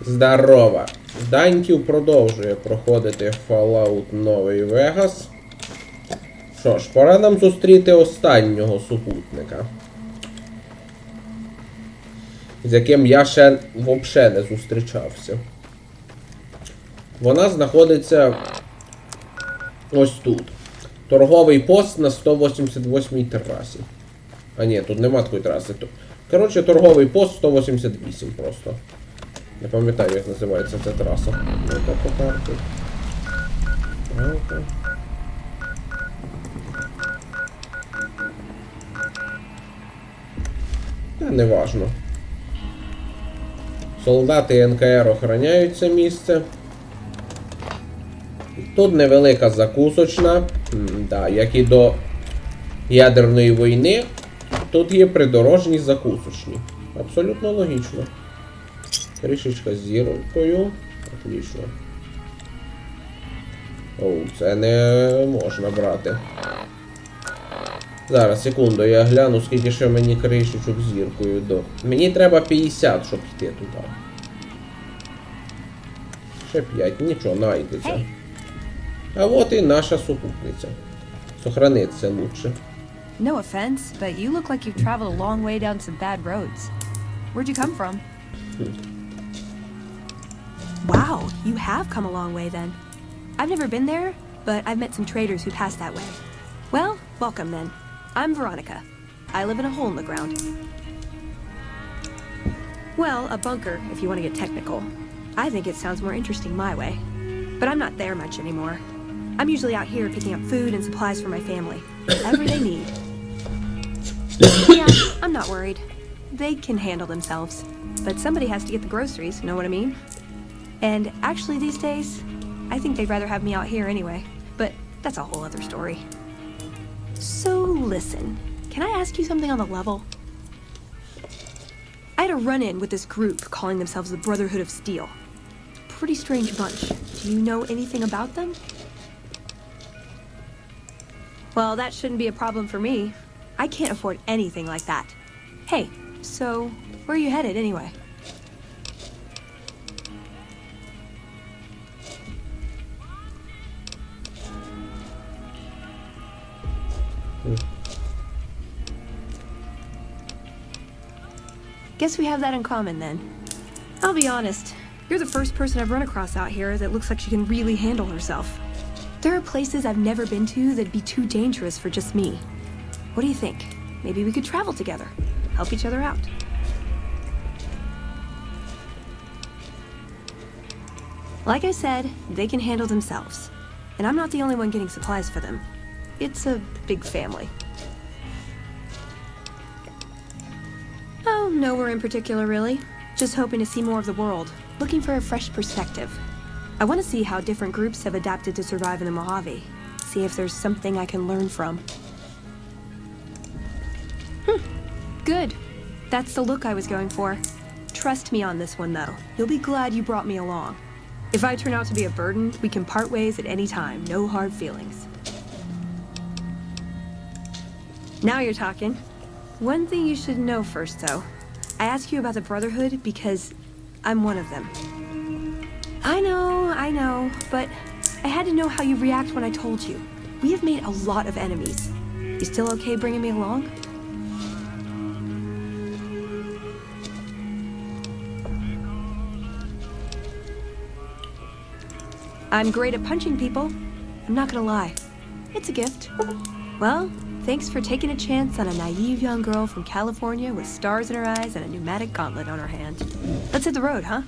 Здорово! Даньків продовжує проходити Fallout Новий Вегас. Що ж, пора нам зустріти останнього супутника. З яким я ще взагалі не зустрічався. Вона знаходиться ось тут. Торговий пост на 188-й трасі. А ні, тут нема такої траси. Коротше, торговий пост 188 просто. Не пам'ятаю, як називається ця траса. Ну, так по карті. Та не важно. Солдати НКР охороняють це місце. Тут невелика закусочна. Да, як і до ядерної війни, тут є придорожні закусочні. Абсолютно логічно. Трішечка з зіркою. Отлично. Оу, це не можна брати. Зараз, секунду, я гляну, скільки ще мені кришечок з зіркою до. Мені треба 50, щоб йти туди. Ще 5, нічого, найдеться. А от і наша супутниця. Сохраниться лучше. No offense, but you look like you've traveled a long way down some bad roads. Where'd you come from? Wow, you have come a long way then. I've never been there, but I've met some traders who pass that way. Well, welcome then. I'm Veronica. I live in a hole in the ground. Well, a bunker, if you want to get technical. I think it sounds more interesting my way. But I'm not there much anymore. I'm usually out here picking up food and supplies for my family. Whatever they need. Yeah, I'm not worried. They can handle themselves. But somebody has to get the groceries, know what I mean? And actually these days, I think they'd rather have me out here anyway. But that's a whole other story. So listen, can I ask you something on the level? I had a run-in with this group calling themselves the Brotherhood of Steel. Pretty strange bunch. Do you know anything about them? Well, that shouldn't be a problem for me. I can't afford anything like that. Hey, so where are you headed anyway? Guess we have that in common then. I'll be honest, you're the first person I've run across out here that looks like she can really handle herself. There are places I've never been to that'd be too dangerous for just me. What do you think? Maybe we could travel together, help each other out. Like I said, they can handle themselves. And I'm not the only one getting supplies for them. It's a big family. Oh, nowhere in particular, really. Just hoping to see more of the world, looking for a fresh perspective. I want to see how different groups have adapted to survive in the Mojave. See if there's something I can learn from. Good. That's the look I was going for. Trust me on this one, though. You'll be glad you brought me along. If I turn out to be a burden, we can part ways at any time. No hard feelings. Now you're talking. One thing you should know first, though. I ask you about the Brotherhood because I'm one of them. I know, but I had to know how you'd react when I told you. We have made a lot of enemies. You still okay bringing me along? I'm great at punching people. I'm not gonna lie. It's a gift. Well, thanks for taking a chance on a naive young girl from California with stars in her eyes and a pneumatic gauntlet on her hand. Let's hit the road, huh?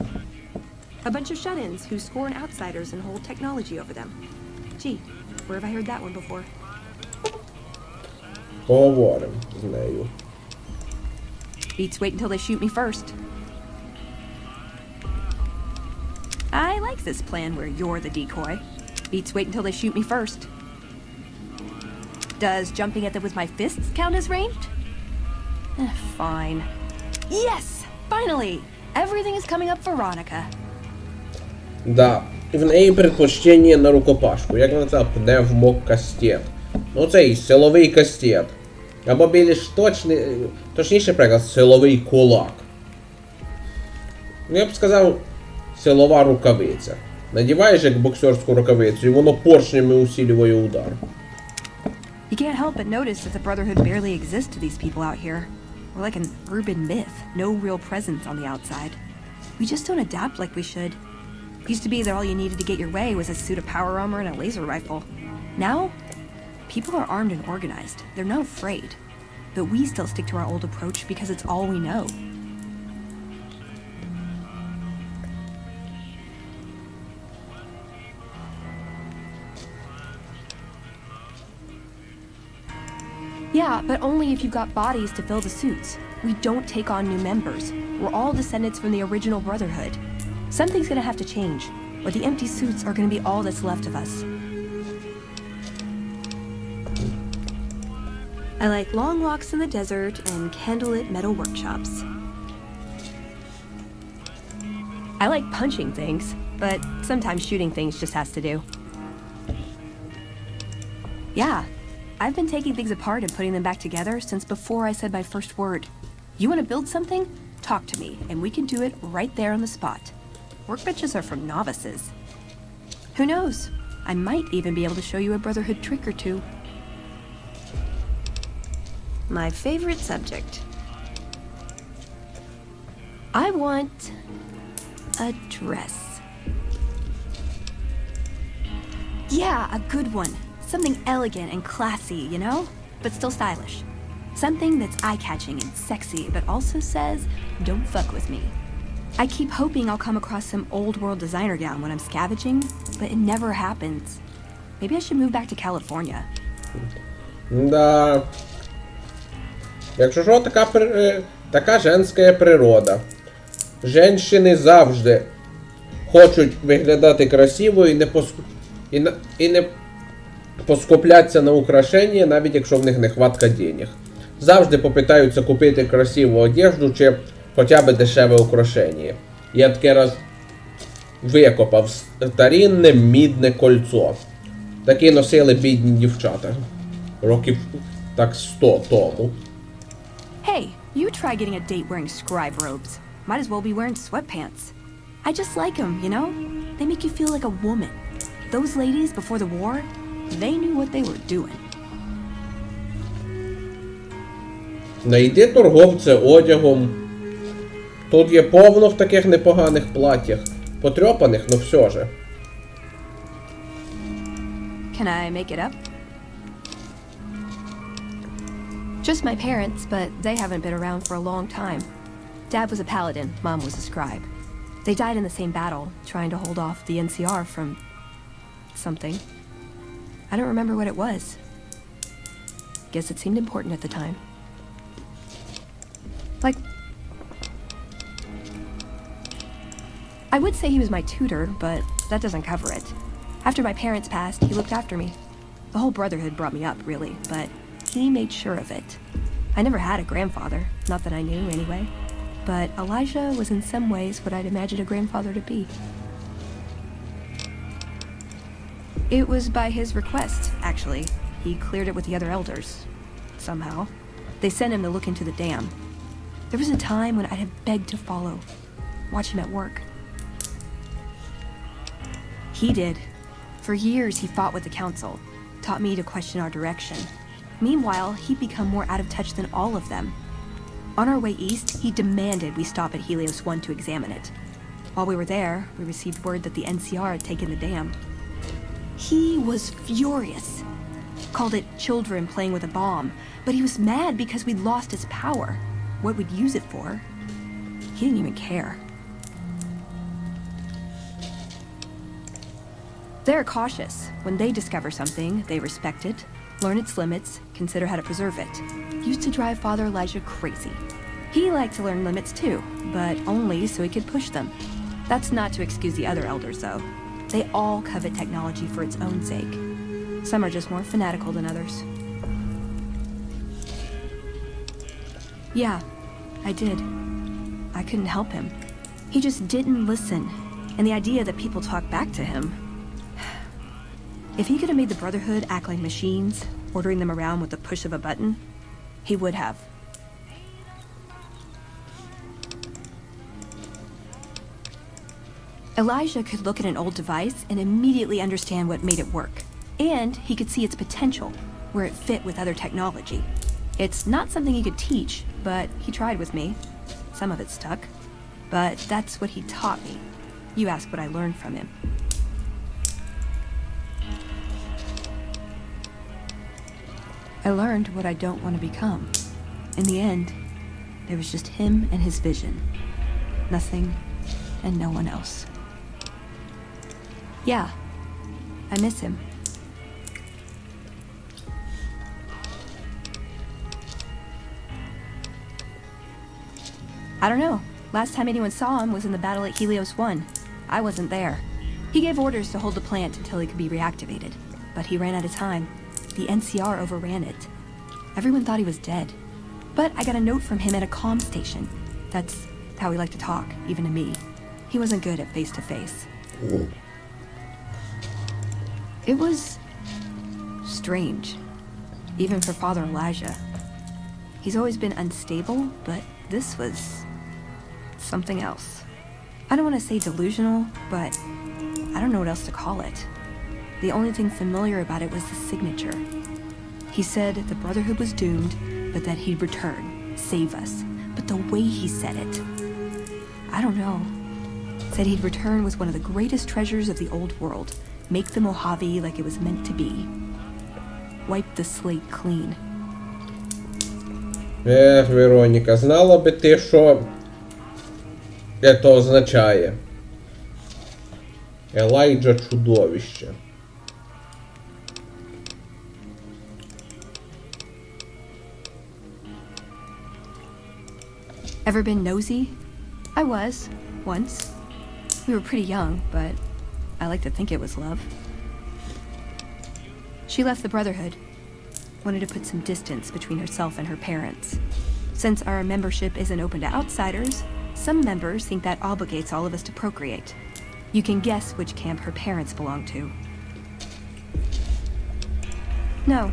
A bunch of shut-ins who scorn outsiders and hold technology over them. Gee, where have I heard that one before? Поговоримо з нею. Beats wait until they shoot me first. I like this plan where you're the decoy. Beats wait until they shoot me first. Does jumping at them with my fists count as ranged? Fine. Yes! Finally! Everything is coming up for Veronica. Да, в неї предпочтення на рукопашку, як вона це пневмокастет. Ну цей силовий кастет. Або більш точніше приклад, силовий кулак. Ну я б сказав, силова рукавиця. Надіваєш як боксерську рукавицю, і воно поршнями усилює удар. You can't help but notice that the Brotherhood barely exists to these people out here. We're like an urban myth, no real presence on the outside. We just don't adapt like we should. Used to be that all you needed to get your way was a suit of power armor and a laser rifle. Now, people are armed and organized. They're not afraid. But we still stick to our old approach because it's all we know. Yeah, but only if you've got bodies to fill the suits. We don't take on new members. We're all descendants from the original Brotherhood. Something's gonna have to change, or the empty suits are gonna be all that's left of us. I like long walks in the desert and candlelit metal workshops. I like punching things, but sometimes shooting things just has to do. Yeah, I've been taking things apart and putting them back together since before I said my first word. You want to build something? Talk to me, and we can do it right there on the spot. Workbenches are for novices. Who knows? I might even be able to show you a Brotherhood trick or two. My favorite subject. I want a dress. Yeah, a good one. Something elegant and classy, you know? But still stylish. Something that's eye-catching and sexy, but also says, don't fuck with me. I keep hoping I'll come across some old-world designer gown when I'm scavenging, but it never happens. Maybe I should move back to California. Да. Якщо що, така женська природа. Женщини завжди хочуть виглядати красиво і не поскупляться на украшення, навіть якщо в них нехватка денег. Завжди попитаються купити красиву одежду чи хоча б дешеве украшення. Я таке раз викопав старинне мідне кольцо. Такі носили бідні дівчата. Років так 100 тому. Hey, you try getting a date wearing scribe robes. Might as well be wearing sweatpants. I just like them, you know? They make you feel like a woman. Those ladies before the war, they knew what they were doing. Найди торговця одягом. Тут є повно в таких непоганих платтях. Потрьопаних, но все же. Can I make it up? Just my parents, but they haven't been around for a long time. Dad was a paladin, Mom was a scribe. They died in the same battle, trying to hold off the NCR from something. I don't remember what it was. Guess it seemed important at the time. Like, I would say he was my tutor, but that doesn't cover it. After my parents passed, he looked after me. The whole Brotherhood brought me up, really, but he made sure of it. I never had a grandfather, not that I knew anyway. But Elijah was in some ways what I'd imagined a grandfather to be. It was by his request, actually. He cleared it with the other elders. Somehow. They sent him to look into the dam. There was a time when I'd have begged to follow. Watch him at work. He did. For years he fought with the council. Taught me to question our direction. Meanwhile, he'd become more out of touch than all of them. On our way east, he demanded we stop at Helios 1 to examine it. While we were there, we received word that the NCR had taken the dam. He was furious. Called it children playing with a bomb, but he was mad because we'd lost its power. What we'd use it for. He didn't even care. They're cautious. When they discover something, they respect it, learn its limits, consider how to preserve it. Used to drive Father Elijah crazy. He liked to learn limits too, but only so he could push them. That's not to excuse the other elders, though. They all covet technology for its own sake. Some are just more fanatical than others. Yeah, I did. I couldn't help him. He just didn't listen, and the idea that people talk back to him. If he could have made the Brotherhood act like machines, ordering them around with the push of a button, he would have. Elijah could look at an old device and immediately understand what made it work. And he could see its potential, where it fit with other technology. It's not something he could teach, but he tried with me. Some of it stuck. But that's what he taught me. You ask what I learned from him. I learned what I don't want to become. In the end, there was just him and his vision. Nothing and no one else. Yeah, I miss him. I don't know. Last time anyone saw him was in the battle at Helios 1. I wasn't there. He gave orders to hold the plant until it could be reactivated, but he ran out of time. The NCR overran it. Everyone thought he was dead. But I got a note from him at a comm station. That's how he liked to talk, even to me. He wasn't good at face-to-face. It was strange, even for Father Elijah. He's always been unstable, but this was something else. I don't want to say delusional, but I don't know what else to call it. The only thing familiar about it was the signature. He said the Brotherhood was doomed, but that he'd return, save us. But the way he said it, I don't know. Said he'd return with one of the greatest treasures of the old world. Make the Mojave like it was meant to be. Wipe the slate clean. Вероніка, знала би ти, що це означає. Елайджа чудовище. Ever been nosy? I was, once. We were pretty young, but I like to think it was love. She left the Brotherhood. Wanted to put some distance between herself and her parents. Since our membership isn't open to outsiders, some members think that obligates all of us to procreate. You can guess which camp her parents belong to. No.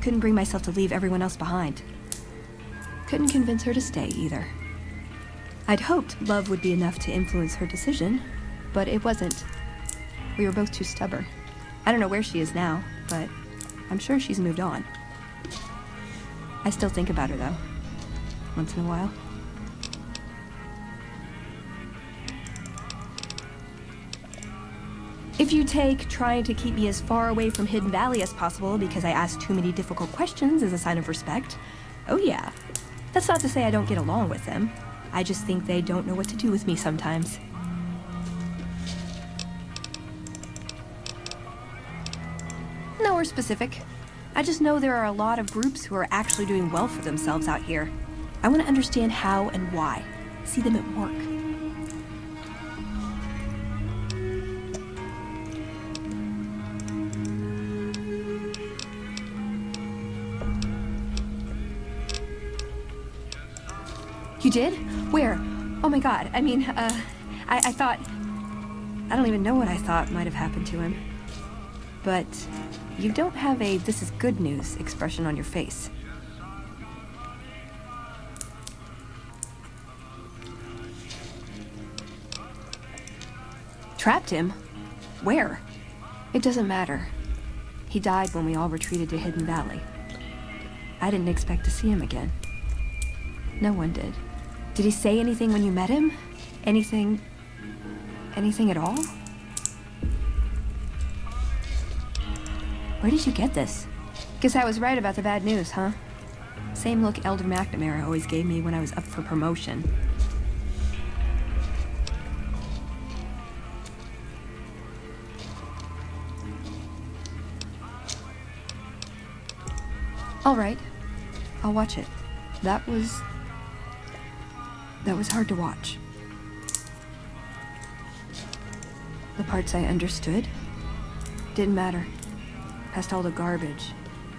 Couldn't bring myself to leave everyone else behind. Couldn't convince her to stay, either. I'd hoped love would be enough to influence her decision, but it wasn't. We were both too stubborn. I don't know where she is now, but I'm sure she's moved on. I still think about her, though. Once in a while. If you take trying to keep me as far away from Hidden Valley as possible because I ask too many difficult questions as a sign of respect, oh yeah. That's not to say I don't get along with them. I just think they don't know what to do with me sometimes. Nowhere specific. I just know there are a lot of groups who are actually doing well for themselves out here. I want to understand how and why. See them at work. You did? Where? Oh my god, I mean, I thought... I don't even know what I thought might have happened to him. But you don't have a "this is good news" expression on your face. Trapped him? Where? It doesn't matter. He died when we all retreated to Hidden Valley. I didn't expect to see him again. No one did. Did he say anything when you met him? Anything at all? Where did you get this? Guess I was right about the bad news, huh? Same look Elder McNamara always gave me when I was up for promotion. All right. I'll watch it. That was hard to watch. The parts I understood didn't matter. Past all the garbage,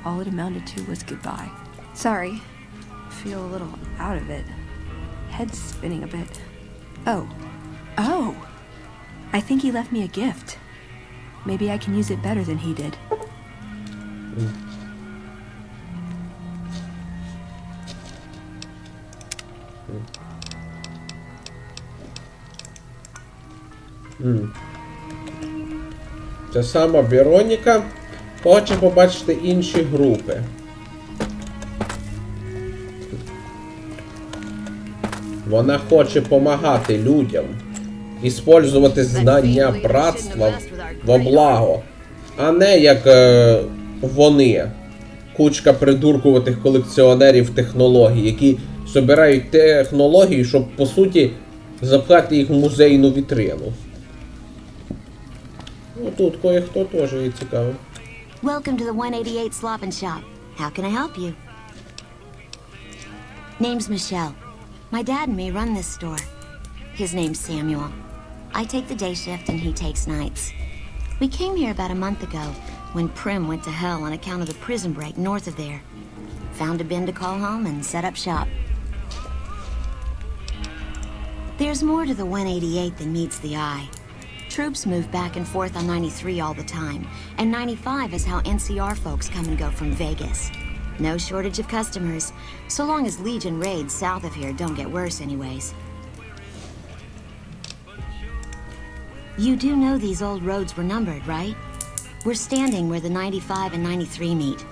all it amounted to was goodbye. Sorry. Feel a little out of it. Head's spinning a bit. Oh. I think he left me a gift. Maybe I can use it better than he did. Ця сама Вероніка хоче побачити інші групи. Вона хоче допомагати людям. Іспользувати знання братства во благо. А не як вони. Кучка придуркуватих колекціонерів технологій, які збирають технології, щоб, по суті, запхати їх в музейну вітрину. Ну, тут кое-хто теж є цікавий. Welcome to the 188 Slop and Shop. How can I help you? Name's Michelle. My dad and me run this store. His name's Samuel. I take the day shift and he takes nights. We came here about a month ago when Prim went to hell on account of the prison break north of there. Found a bin to call home and set up shop. There's more to the 188 than meets the eye. Troops move back and forth on 93 all the time, and 95 is how NCR folks come and go from Vegas. No shortage of customers, so long as Legion raids south of here don't get worse anyways. You do know these old roads were numbered, right? We're standing where the 95 and 93 meet,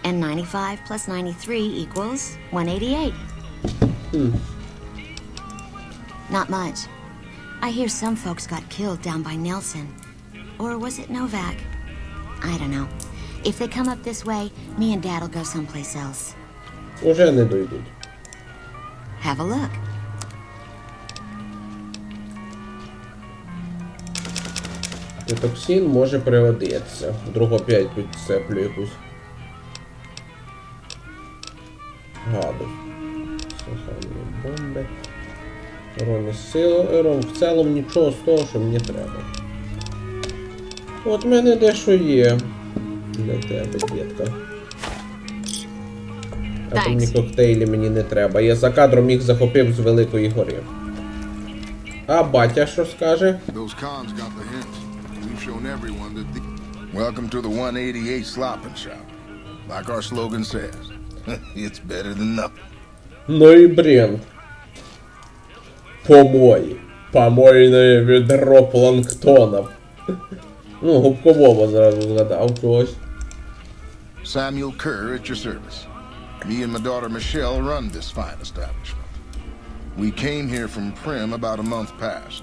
and 95 plus 93 equals 188. Not much. I hear some folks got killed down by Nelson. Or was it Novak? I don't know. If they come up this way, me and Dad'll go someplace else. Уже не дойдуть. Have a look. Токсин може пригодитися. Вдруг опять підцеплю якусь гаду. Сахарні бомби. Ронні силу. В цілому нічого з того, що мені треба. От в мене дещо є. Для тебе, дітка. Атомні коктейлі мені не треба. Я за кадром їх захопив з Великої гори. А батя що скаже? Welcome to the 188 Slop and Shop. Like our slogan says, it's better than nothing. Ну і бренд. Помої. Помойне відро планктона. Ну, губкового зразу згадав чогось. Samuel Kerr at your service. Me and my daughter Michelle run this fine establishment. We came here from Prim about a month past.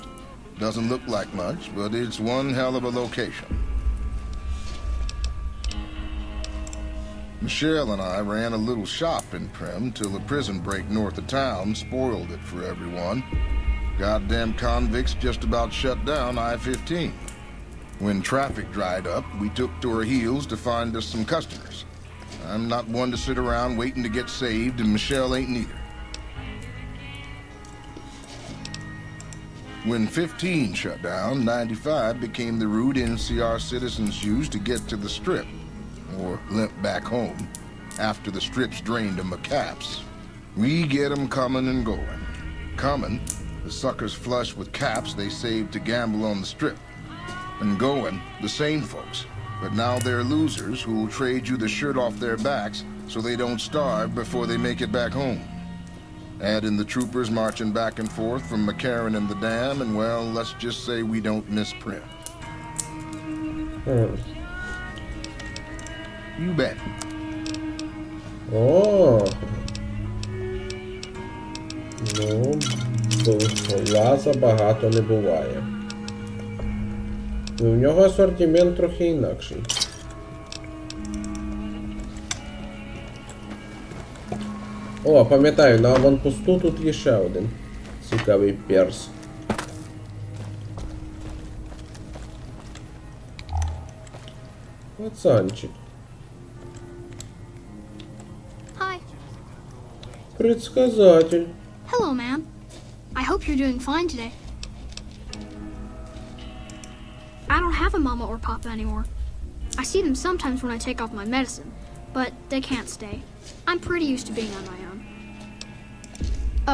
Doesn't look like much, but it's one hell of a location. Michelle and I ran a little shop in Prim till a prison break north of town spoiled it for everyone. Goddamn convicts just about shut down I-15. When traffic dried up, we took to our heels to find us some customers. I'm not one to sit around waiting to get saved, and Michelle ain't neither. When 15 shut down, 95 became the route NCR citizens used to get to the Strip, or limp back home, after the Strip's drained them of caps. We get them coming and going. Coming, the suckers flush with caps they saved to gamble on the Strip. And going, the same folks, but now they're losers who'll trade you the shirt off their backs so they don't starve before they make it back home. Add in the troopers marching back and forth from McCarran and the Dam, and well, let's just say we don't miss Prim. You bet. О. Ну, лаза багато не буває. І в нього асортимент трохи інакший. О, пам'ятаю, на аванпосту тут є ще один цікавий перс. Пацанчик. Hi. Предсказатель. Hello, ma'am. I hope you're doing fine today. I don't have a mama or papa anymore. I see them sometimes when I take off my medicine, but they can't stay. I'm pretty used to being on my own.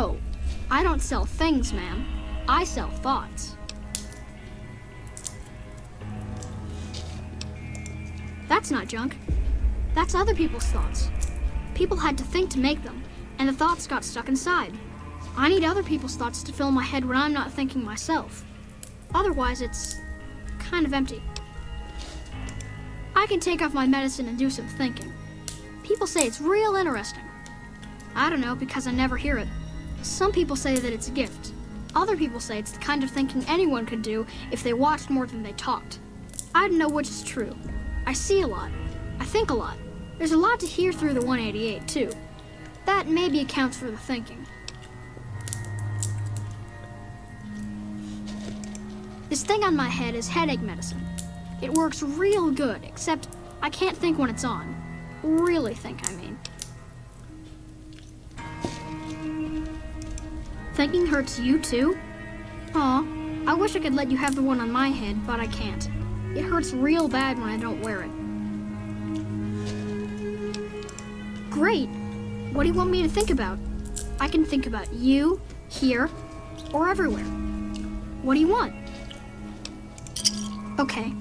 Oh, I don't sell things, ma'am. I sell thoughts. That's not junk. That's other people's thoughts. People had to think to make them, and the thoughts got stuck inside. I need other people's thoughts to fill my head when I'm not thinking myself. Otherwise, it's kind of empty. I can take off my medicine and do some thinking. People say it's real interesting. I don't know, because I never hear it. Some people say that it's a gift. Other people say it's the kind of thinking anyone could do if they watched more than they talked. I don't know which is true. I see a lot. I think a lot. There's a lot to hear through the 188, too. That maybe accounts for the thinking. This thing on my head is headache medicine. It works real good, except I can't think when it's on. Really think, I mean. Thinking hurts you too? Aw, I wish I could let you have the one on my head, but I can't. It hurts real bad when I don't wear it. Great! What do you want me to think about? I can think about you, here, or everywhere. What do you want? Okay,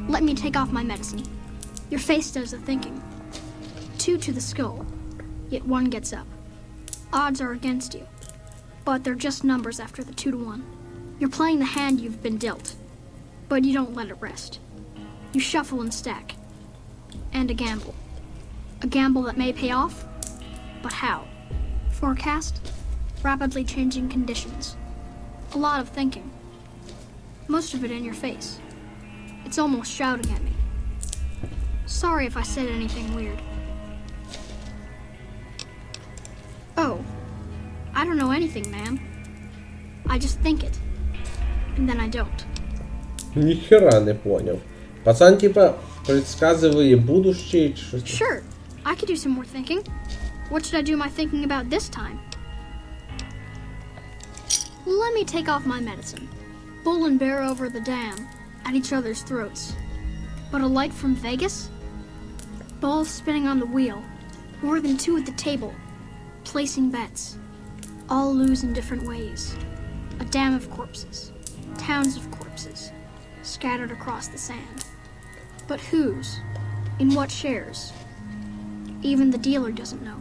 let me take off my medicine. Your face does the thinking. 2 to the skull, yet 1 gets up. Odds are against you, but they're just numbers after the 2 to 1. You're playing the hand you've been dealt, but you don't let it rest. You shuffle and stack, and a gamble. A gamble that may pay off, but how? Forecast, rapidly changing conditions. A lot of thinking. Most of it in your face. It's almost shouting at me. Sorry if I said anything weird. Oh, I don't know anything, ma'am. I just think it. And then I don't. Ніхера не поняв. Пацан типа предсказывает будущее чи щось. Sure, I could do some more thinking. What should I do my thinking about this time? Let me take off my medicine. Bull and bear over the dam, at each other's throats. But a light from Vegas? Balls spinning on the wheel. More than 2 at the table. Placing bets. All lose in different ways. A dam of corpses. Towns of corpses. Scattered across the sand. But whose? In what shares? Even the dealer doesn't know.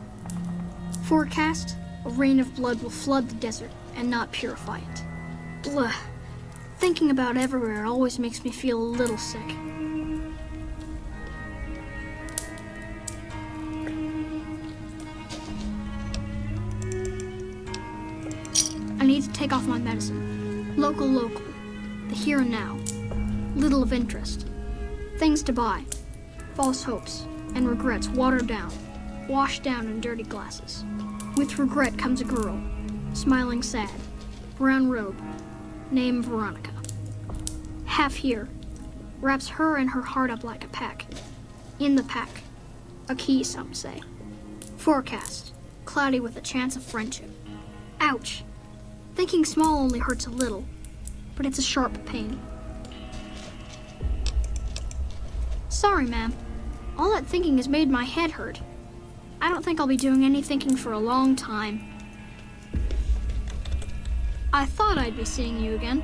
Forecast, a rain of blood will flood the desert and not purify it. Blah. Thinking about everywhere always makes me feel a little sick. I need to take off my medicine. Local. The here and now. Little of interest. Things to buy. False hopes and regrets watered down. Washed down in dirty glasses. With regret comes a girl. Smiling sad. Brown robe. Name Veronica. Half here. Wraps her and her heart up like a pack. In the pack. A key, some say. Forecast. Cloudy with a chance of friendship. Ouch. Thinking small only hurts a little, but it's a sharp pain. Sorry, ma'am. All that thinking has made my head hurt. I don't think I'll be doing any thinking for a long time. I thought I'd be seeing you again.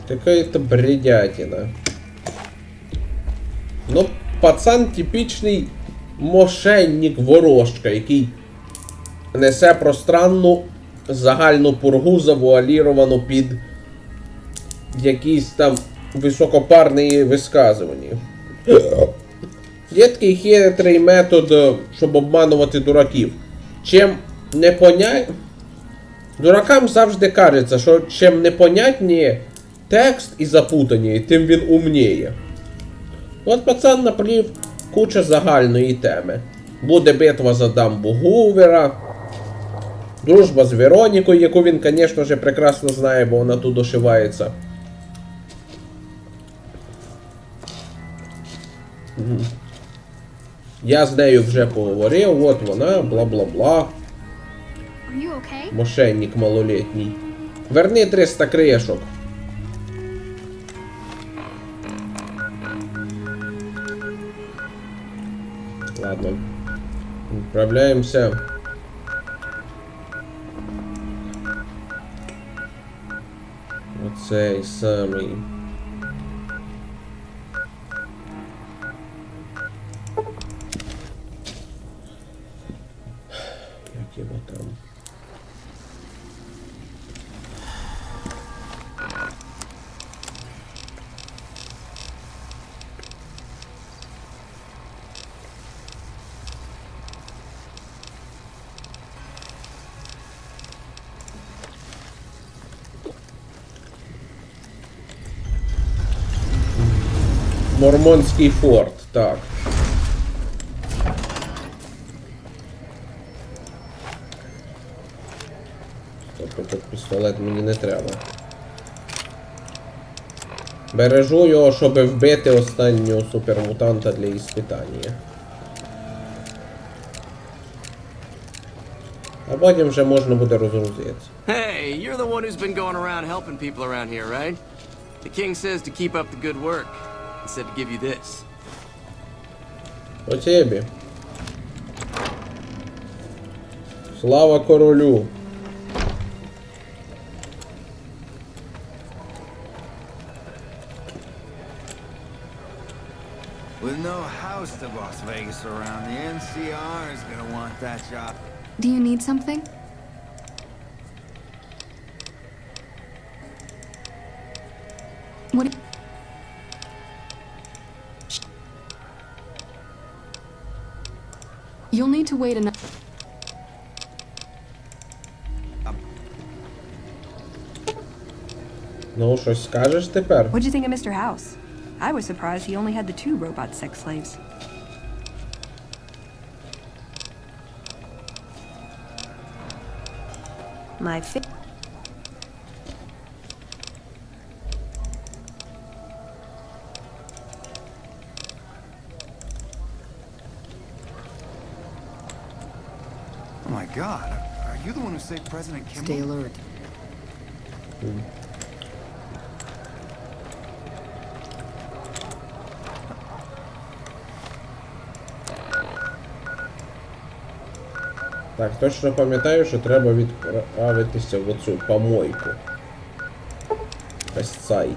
Какая-то бредятина. Ну, пацан типічний мошенник-ворожка, який несе пространну загальну пургу, завуаліровану під якісь там високопарні висказування. Є такий хитрий метод, щоб обманувати дураків. Чим дуракам завжди кажеться, що чим непонятніє текст і запутаніє, тим він умніє. От пацан наплів куча загальної теми. Буде битва за дамбу Гувера, дружба з Веронікою, яку він, звісно ж, прекрасно знає, бо вона тут ошивається. Я з нею вже поговорив, от вона, бла-бла-бла. Мошенник малолетній. Верни 300 кришок. Ладно. Відправляємося. Оцей самий. Як його там? Мормонський форт, так. Тобто тут пістолет мені не треба. Бережу його, щоб вбити останнього супермутанта для іспитання. А потім вже можна буде розгрузитися. Hey, you're the one who's been going around helping people around here, right? The king says to keep up the good work. He said to give you this. Спасибі. Слава королю. With no house to Las Vegas around, the NCR is gonna want that job. Do you need something? What? You'll need to wait another. Ну, щось скажеш тепер? What'd you think of Mr. House? I was surprised he only had the 2 robot sex slaves. My fa- Oh my God, are you the one who saved President Kimball? Stay alert. Так, точно пам'ятаю, що треба відправитися в оцю помойку. Сайт.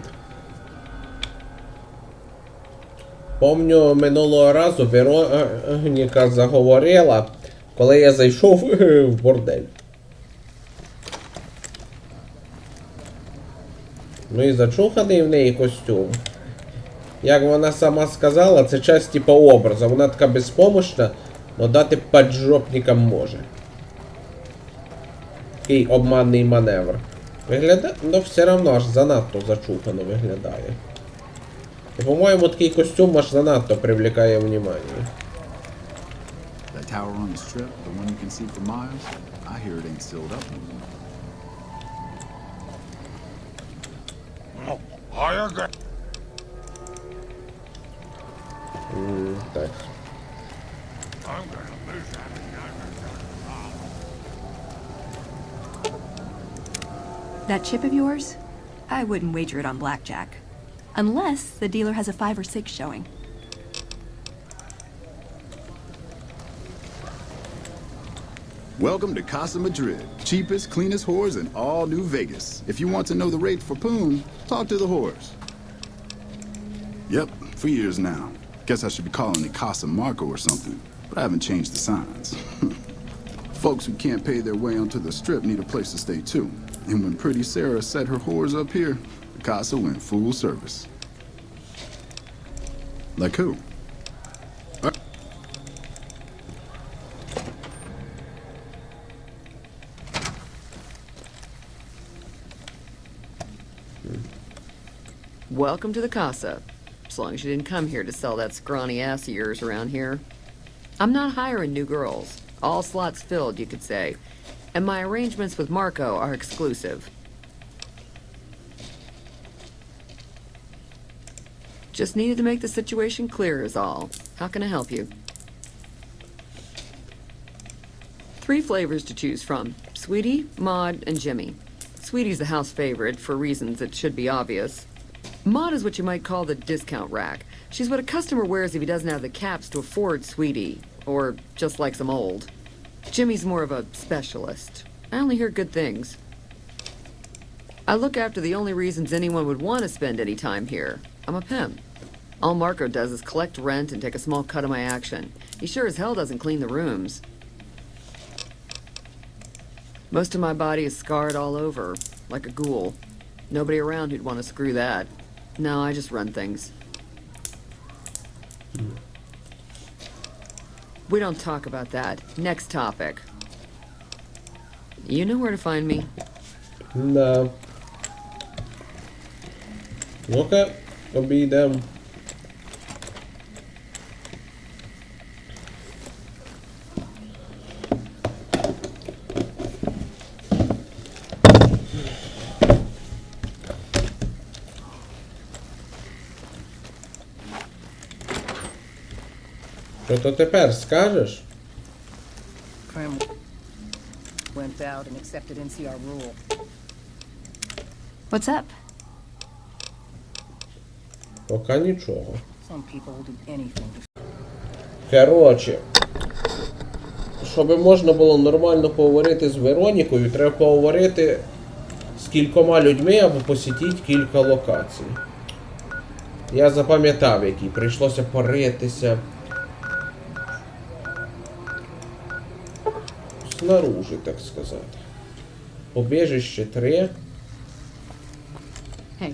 Помню, минулого разу Вероніка заговорила, коли я зайшов в бордель. Ну і зачуханий в неї костюм. Як вона сама сказала, це часть типа образу. Вона така безпомощна, но дати поджопникам може. Такий обманний маневр. Виглядає, ну все равно аж занадто зачухано виглядає. І, по-моєму, такий костюм аж занадто привлікає внимання. That tower on the strip, the one you can see for miles, I hear it ain't sealed up anymore. Так. That chip of yours? I wouldn't wager it on blackjack. Unless the dealer has a 5 or 6 showing. Welcome to Casa Madrid, cheapest, cleanest whores in all New Vegas. If you want to know the rate for poon, talk to the whores. Yep, for years now. Guess I should be calling it Casa Marco or something, but I haven't changed the signs. Folks who can't pay their way onto the strip need a place to stay too. And when Pretty Sarah set her whores up here, the Casa went full service. Like who? Welcome to the Casa. As long as you didn't come here to sell that scrawny ass of yours around here. I'm not hiring new girls. All slots filled, you could say. And my arrangements with Marco are exclusive. Just needed to make the situation clear is all. How can I help you? 3 flavors to choose from. Sweetie, Maud, and Jimmy. Sweetie's the house favorite, for reasons that should be obvious. Maud is what you might call the discount rack. She's what a customer wears if he doesn't have the caps to afford Sweetie, or just likes them old. Jimmy's more of a specialist. I only hear good things. I look after the only reasons anyone would want to spend any time here. I'm a pimp. All Marco does is collect rent and take a small cut of my action. He sure as hell doesn't clean the rooms. Most of my body is scarred all over, like a ghoul. Nobody around who'd want to screw that. No, I just run things. We don't talk about that. Next topic. You know where to find me. Да. Ну-ка, обійдемо. Що то тепер скажеш? Kremlin went out and accepted NCR rule. What's up? Поки нічого. Some people will do anything to... Коротше, щоб можна було нормально поговорити з Веронікою, треба поговорити з кількома людьми або посітити кілька локацій. Я запам'ятав, які. Прийшлося поритися снаружи, так сказати. Побіжище 3. Hey,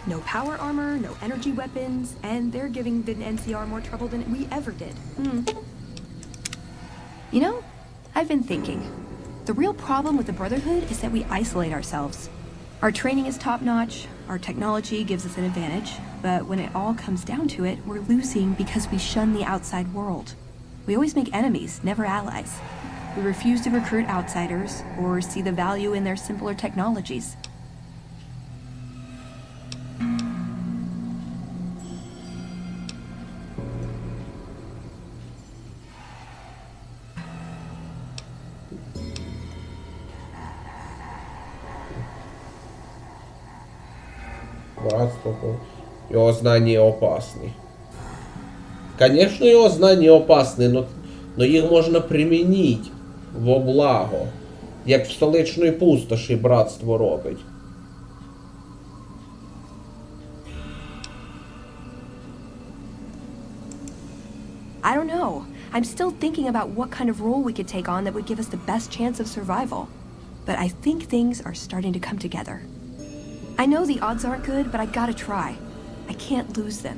No power armor, no energy weapons, and they're giving the NCR more trouble than we ever did. You know, I've been thinking. The real problem with the Brotherhood is that we isolate ourselves. Our training is top-notch, our technology gives us an advantage, but when it all comes down to it, we're losing because we shun the outside world. We always make enemies, never allies. We refuse to recruit outsiders or see the value in their simpler technologies. Братство. Його знання опасні. Конечно, його знання опасні, но їх можна примінити во благо. Як в столичної пустоші братство робить. I don't know. I'm still thinking about what kind of role we could take on that would give us the best chance of survival. But I think things are starting to come together. I know the odds aren't good, but I gotta try. I can't lose them.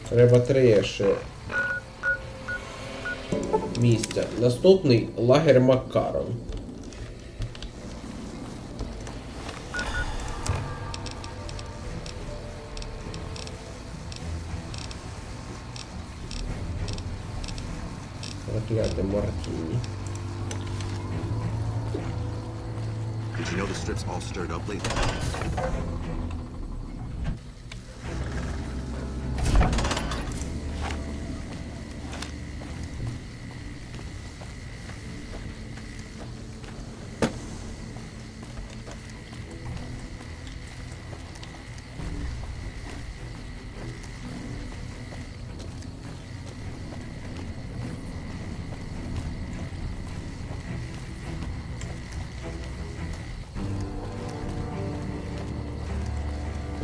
Треба 3 ще місця. Наступний лагерь Макарон. Прокляте Мартіні. Did you know the strip's all stirred up lately?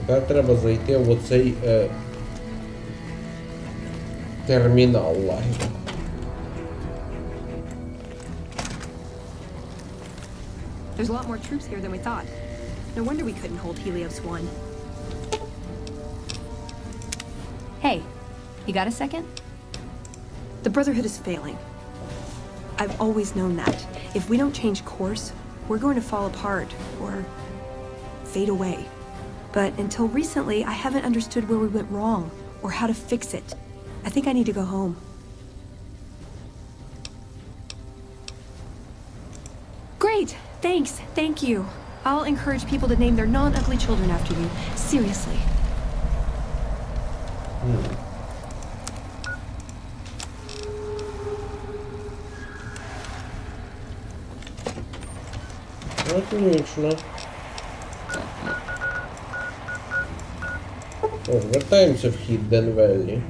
Тепер треба зайти в оцей термінал лагеря. There's a lot more troops here than we thought. No wonder we couldn't hold Helios 1. Hey, you got a second? The Brotherhood is failing. I've always known that. If we don't change course, we're going to fall apart or fade away. But until recently, I haven't understood where we went wrong or how to fix it. I think I need to go home. Great! Thanks! Thank you! I'll encourage people to name their non-ugly children after you. Seriously. Отлично. Тож, вертаємося в Хідден Веллі.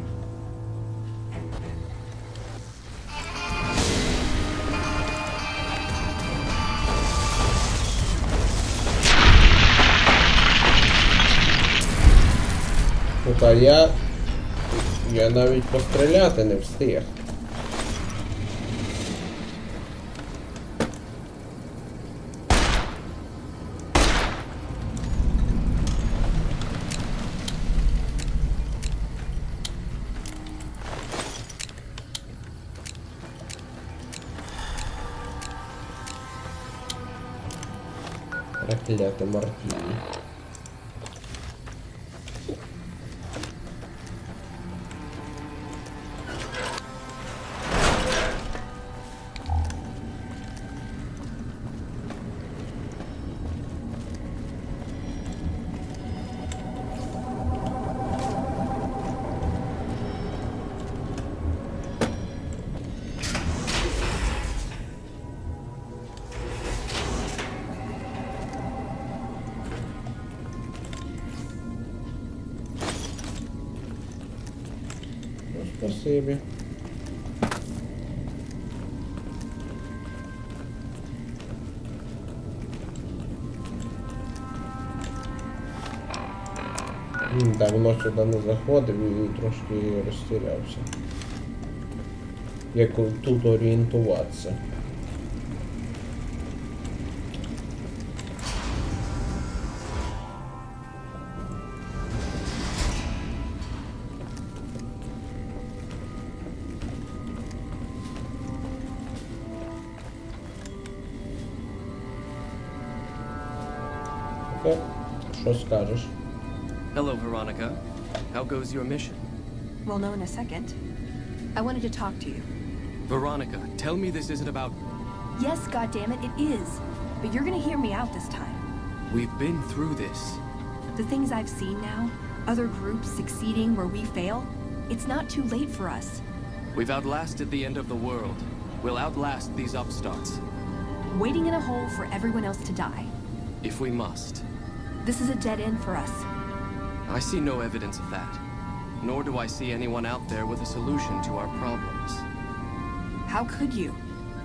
Та я навіть постріляти не встиг. Прокляте Мартіні. Спасибі. Давно сюди не заходив і трошки розтірявся. Як тут орієнтуватися. Окей, що скажеш? Hello, Veronica. How goes your mission? We'll know in a second. I wanted to talk to you. Veronica, tell me this isn't about... Yes, goddammit, it is. But you're gonna hear me out this time. We've been through this. The things I've seen now, other groups succeeding where we fail, it's not too late for us. We've outlasted the end of the world. We'll outlast these upstarts. Waiting in a hole for everyone else to die. If we must. This is a dead end for us. I see no evidence of that. Nor do I see anyone out there with a solution to our problems. How could you?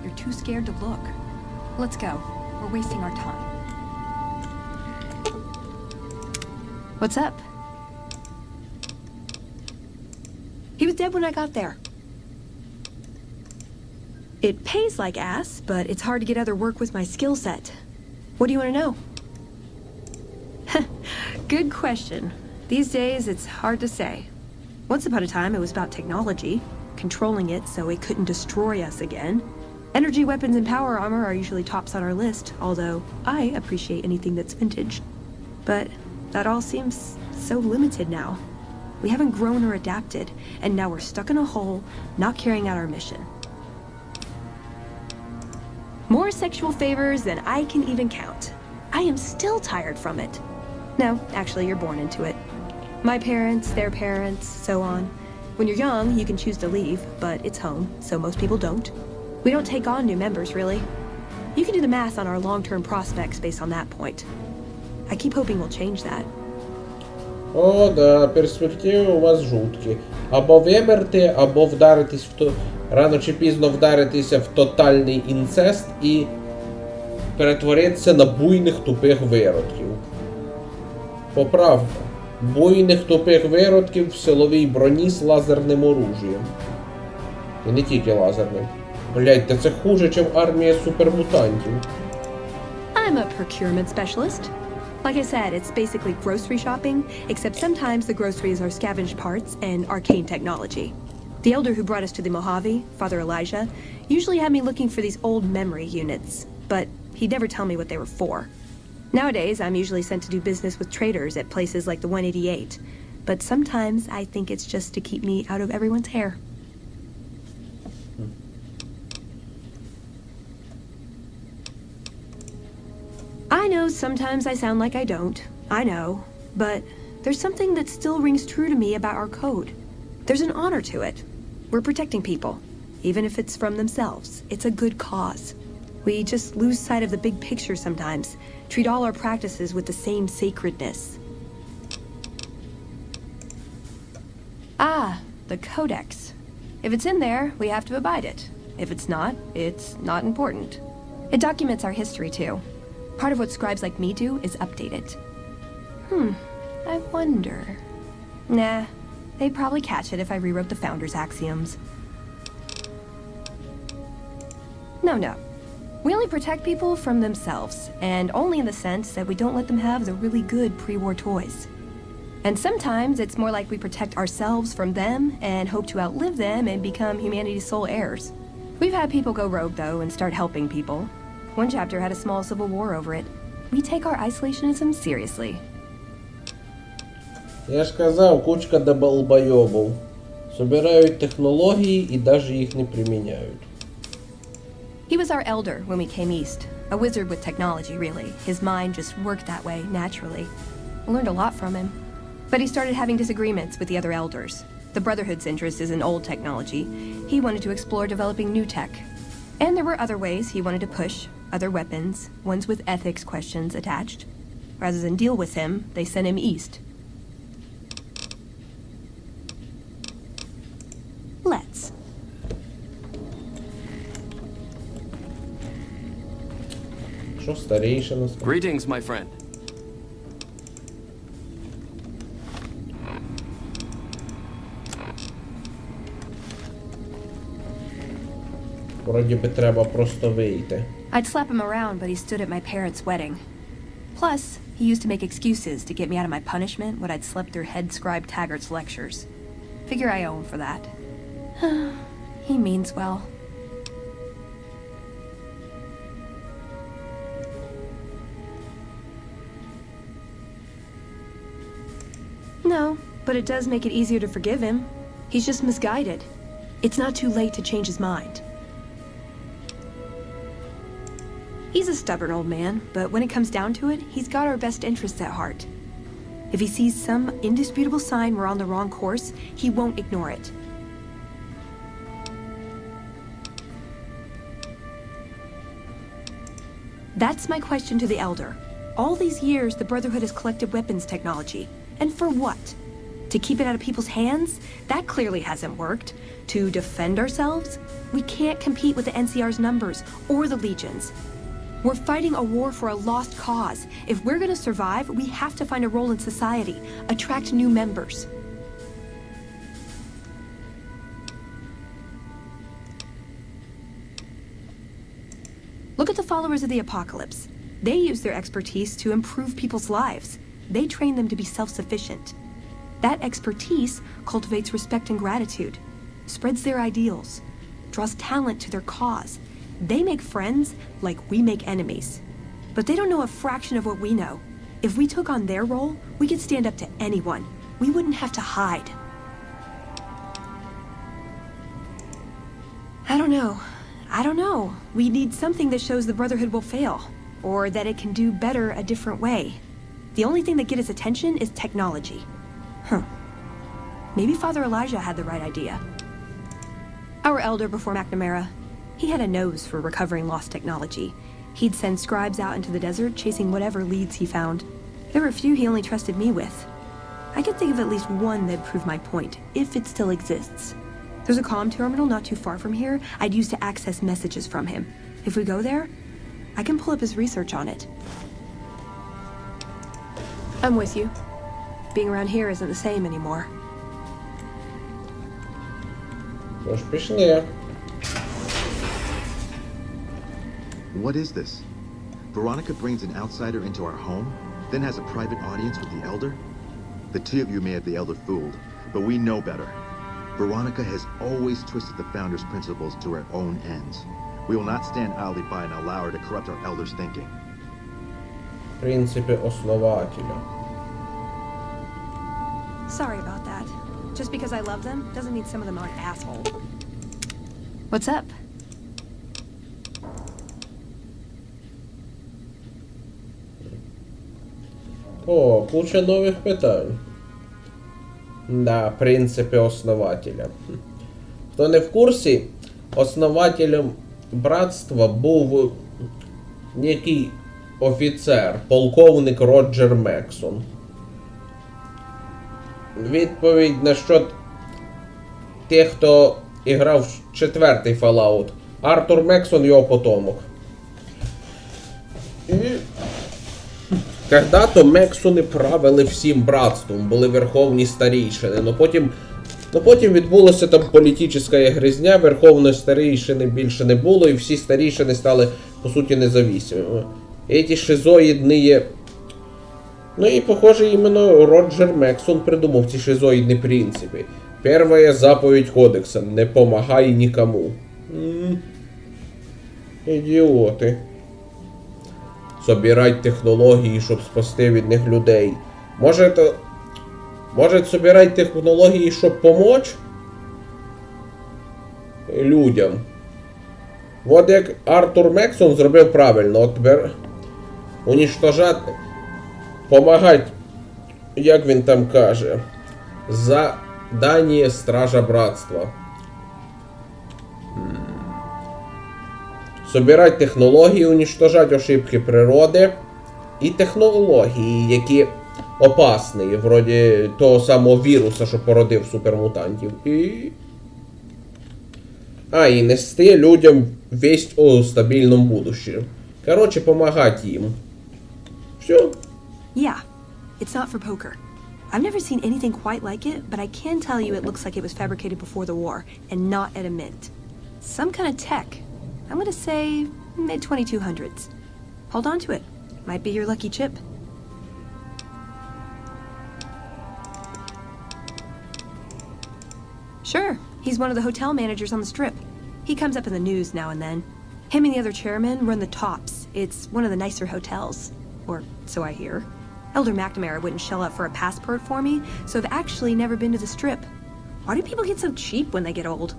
You're too scared to look. Let's go. We're wasting our time. What's up? He was dead when I got there. It pays like ass, but it's hard to get other work with my skill set. What do you want to know? Good question. These days, it's hard to say. Once upon a time, it was about technology, controlling it so it couldn't destroy us again. Energy weapons and power armor are usually tops on our list, although I appreciate anything that's vintage. But that all seems so limited now. We haven't grown or adapted, and now we're stuck in a hole, not carrying out our mission. More sexual favors than I can even count. I am still tired from it. No, actually, you're born into it. My parents, their parents, so on. When you're young, you can choose to leave, but it's home, so most people don't. We don't take on new members, really. You can do the math on our long-term prospects based on that point. I keep hoping we'll change that. О, да, перспективи у вас жуткі. Або вимерти, або вдаритись рано чи пізно вдаритися в тотальний інцест і перетворитися на буйних тупих виродків. Поправка. Буйних тупих виродків в силовій броні з лазерним оружієм. І не тільки лазерним. Блять, та це хуже, чим армія супермутантів. I'm a procurement specialist. Like I said, it's basically grocery shopping, except sometimes the groceries are scavenged parts and arcane technology. The elder who brought us to the Mojave, Father Elijah, usually had me looking for these old memory units, but he'd never tell me what they were for. Nowadays, I'm usually sent to do business with traders at places like the 188, but sometimes I think it's just to keep me out of everyone's hair. I know sometimes I sound like I don't. I know. But there's something that still rings true to me about our code. There's an honor to it. We're protecting people, even if it's from themselves. It's a good cause. We just lose sight of the big picture sometimes, treat all our practices with the same sacredness. Ah, the codex. If it's in there, we have to abide it. If it's not important. It documents our history too. Part of what scribes like me do is update it. I wonder. Nah, they'd probably catch it if I rewrote the Founder's axioms. No. We only protect people from themselves, and only in the sense that we don't let them have the really good pre-war toys. And sometimes it's more like we protect ourselves from them and hope to outlive them and become humanity's sole heirs. We've had people go rogue, though, and start helping people. One chapter had a small civil war over it. We take our isolationism seriously. Я ж казав, кучка долбойобов. Собирають технології і даже їх не приміняють. He was our elder when we came east. A wizard with technology, really. His mind just worked that way, naturally. I learned a lot from him. But he started having disagreements with the other elders. The Brotherhood's interest is in old technology. He wanted to explore developing new tech. And there were other ways he wanted to push, other weapons, ones with ethics questions attached. Rather than deal with him, they sent him east. Що старейшина? Greetings, my friend. Вроді би треба просто вийти. I'd slap him around, but he stood at my parents' wedding. Plus, he used to make excuses to get me out of my punishment when I'd slept through head scribe Taggart's lectures. Figure I owe him for that. He means well. No, but it does make it easier to forgive him. He's just misguided. It's not too late to change his mind. He's a stubborn old man, but when it comes down to it, he's got our best interests at heart. If he sees some indisputable sign we're on the wrong course, he won't ignore it. That's my question to the Elder. All these years, the Brotherhood has collected weapons technology. And for what? To keep it out of people's hands? That clearly hasn't worked. To defend ourselves? We can't compete with the NCR's numbers or the Legions. We're fighting a war for a lost cause. If we're gonna survive, we have to find a role in society, attract new members. Look at the followers of the Apocalypse. They use their expertise to improve people's lives. They train them to be self-sufficient. That expertise cultivates respect and gratitude, spreads their ideals, draws talent to their cause. They make friends like we make enemies. But they don't know a fraction of what we know. If we took on their role, we could stand up to anyone. We wouldn't have to hide. I don't know. We need something that shows the Brotherhood will fail, or that it can do better a different way. The only thing that gets its attention is technology. Maybe Father Elijah had the right idea. Our elder before McNamara, he had a nose for recovering lost technology. He'd send scribes out into the desert chasing whatever leads he found. There were a few he only trusted me with. I could think of at least one that'd prove my point, if it still exists. There's a comm terminal not too far from here I'd use to access messages from him. If we go there, I can pull up his research on it. I'm with you. Being around here isn't the same anymore. Тож пішли. What is this? Veronica brings an outsider into our home, then has a private audience with the Elder? The two of you may have the Elder fooled, but we know better. Veronica has always twisted the Founder's principles to her own ends. We will not stand idly by and allow her to corrupt our Elder's thinking. Принципи основателя. Sorry about that. Just because I love them doesn't mean some of them aren't assholes. What's up? О, куча нових питань. Да, принципи основателя. Хто не в курсі, основателем братства був некий офіцер, полковник Роджер Мексон. Відповідь насчет тих, хто іграв в 4-й Fallout. Артур Мексон його потомок. І когда-то Мексони правили всім братством, були верховні старійшини, но потім відбулася там політична гризня, верховної старійшини більше не було, і всі старійшини стали, по суті, независимими. Эти шизоїдні... Ну і, похоже, іменно Роджер Мексон придумав ці шизоїдні принципи. Первая заповедь кодекса – не помагай нікому. Ідіоти. Собирать технології, щоб спасти від них людей. Може собирать технології, щоб помочь людям. От як Артур Мексон зробив правильно. От тепер уничтожати, помагать, як він там каже, задання Стража Братства. Собирать технології, уничтожать ошибки природи і технології, які опасні, вроді того самого віруса, що породив супермутантів. І нести людям весть о стабільному будущем. Короче, помогать їм. Все. Yeah, it's not for poker. I've never seen anything quite like it, but I can tell you it looks like it was fabricated before the war, and not at a mint. Some kind of tech. I'm gonna say mid-2200s. Hold on to it. Might be your lucky chip. Sure, he's one of the hotel managers on the Strip. He comes up in the news now and then. Him and the other chairman run the Tops. It's one of the nicer hotels. Or so I hear. Elder McNamara wouldn't shell out for a passport for me, so I've actually never been to the Strip. Why do people get so cheap when they get old?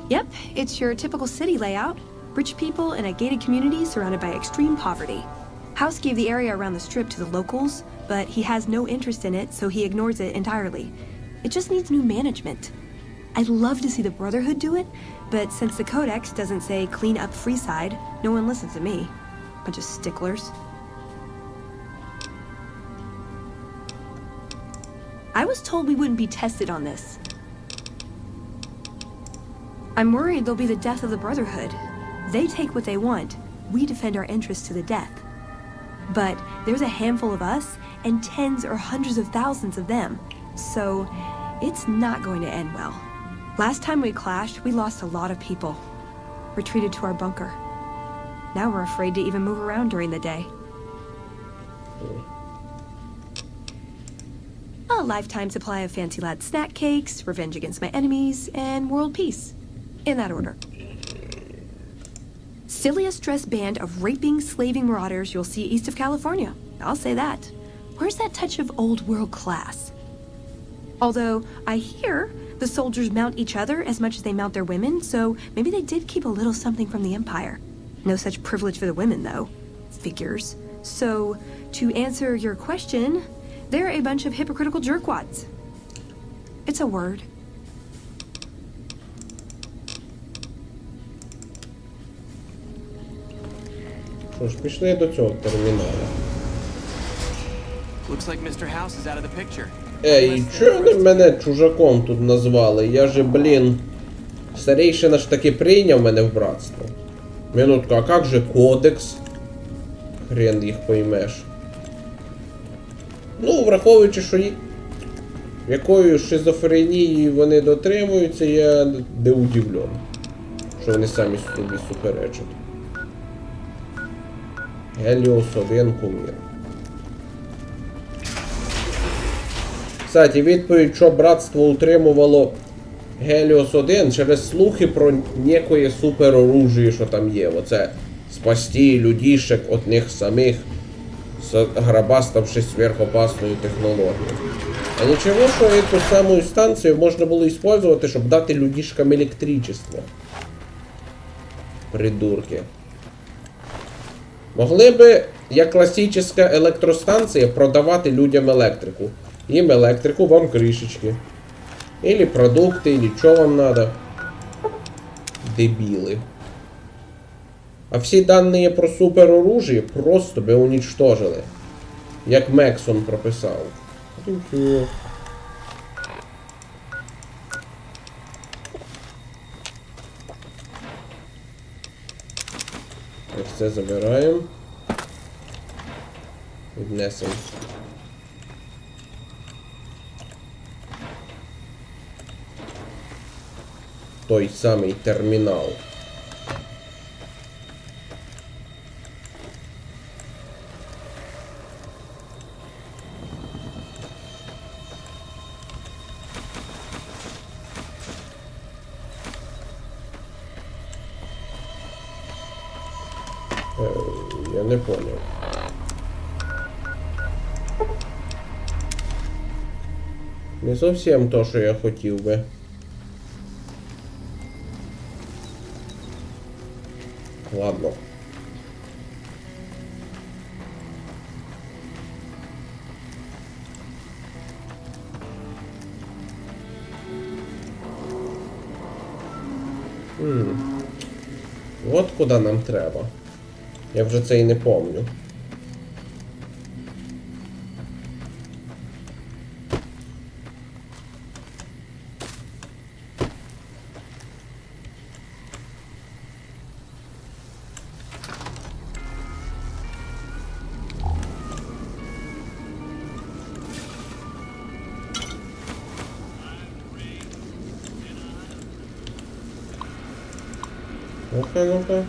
Yep, it's your typical city layout. Rich people in a gated community surrounded by extreme poverty. House gave the area around the Strip to the locals, but he has no interest in it, so he ignores it entirely. It just needs new management. I'd love to see the Brotherhood do it, but since the Codex doesn't say clean up Freeside, no one listens to me. Bunch of sticklers. I was told we wouldn't be tested on this. I'm worried there'll be the death of the Brotherhood. They take what they want. We defend our interests to the death. But there's a handful of us and tens or hundreds of thousands of them. So it's not going to end well. Last time we clashed, we lost a lot of people. Retreated to our bunker. Now we're afraid to even move around during the day. A lifetime supply of fancy lad snack cakes, revenge against my enemies, and world peace. In that order. Silliest dressed band of raping, slaving marauders you'll see east of California. I'll say that. Where's that touch of old world class? Although, I hear the soldiers mount each other as much as they mount their women, so maybe they did keep a little something from the Empire. No such privilege for the women, though. Figures. So, to answer your question, they're a bunch of hypocritical jerkwads. It's a word. Що ж, пішли до цього терміналу. Looks like Mr. House is out of the picture. Ей, чого вони мене чужаком тут назвали? Я же, блін, старейшина ж таки прийняв мене в братство. Минутку, а как же кодекс? Хрен їх поймеш. Ну, враховуючи, що якою шизофренії вони дотримуються, я не удивлен, що вони самі собі суперечать. Геліос 1 кумір. Кстати, відповідь, що братство утримувало Геліос 1 через слухи про некоє супероружие, що там є. Оце спасти людішек от них самих, грабаставшись сверхопасною технологією. А нічого, що эту саму станцію можна було використовувати, щоб дати людішкам електричество. Придурки. Могли би, як класична електростанція, продавати людям електрику. Їм електрику, вам кришечки. Или продукти, или що вам надо. Дебіли. А всі дані про супероружие просто би уничтожили. Як Мексон прописав. Ось це забираємо. Віднесемо. Той самий термінал. Я не понял. Не зовсім то, що я хотів би. Ладно. От куди нам треба. Я вже це і не помню. Ну-ка.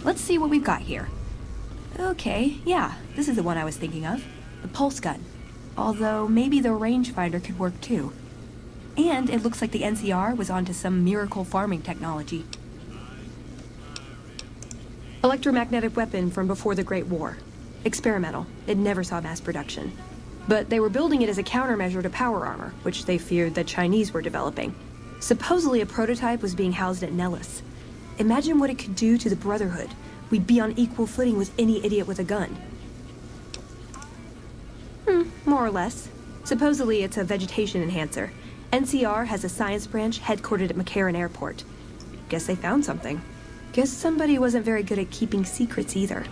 Let's see what we've got here. Okay, yeah, this is the one I was thinking of. The pulse gun. Although, maybe the rangefinder could work too. And it looks like the NCR was onto some miracle farming technology. Electromagnetic weapon from before the Great War. Experimental. It never saw mass production. But they were building it as a countermeasure to power armor, which they feared the Chinese were developing. Supposedly a prototype was being housed at Nellis. Imagine what it could do to the Brotherhood. We'd be on equal footing with any idiot with a gun. More or less. Supposedly it's a vegetation enhancer. NCR has a science branch headquartered at McCarran Airport. Guess they found something. Guess somebody wasn't very good at keeping secrets either.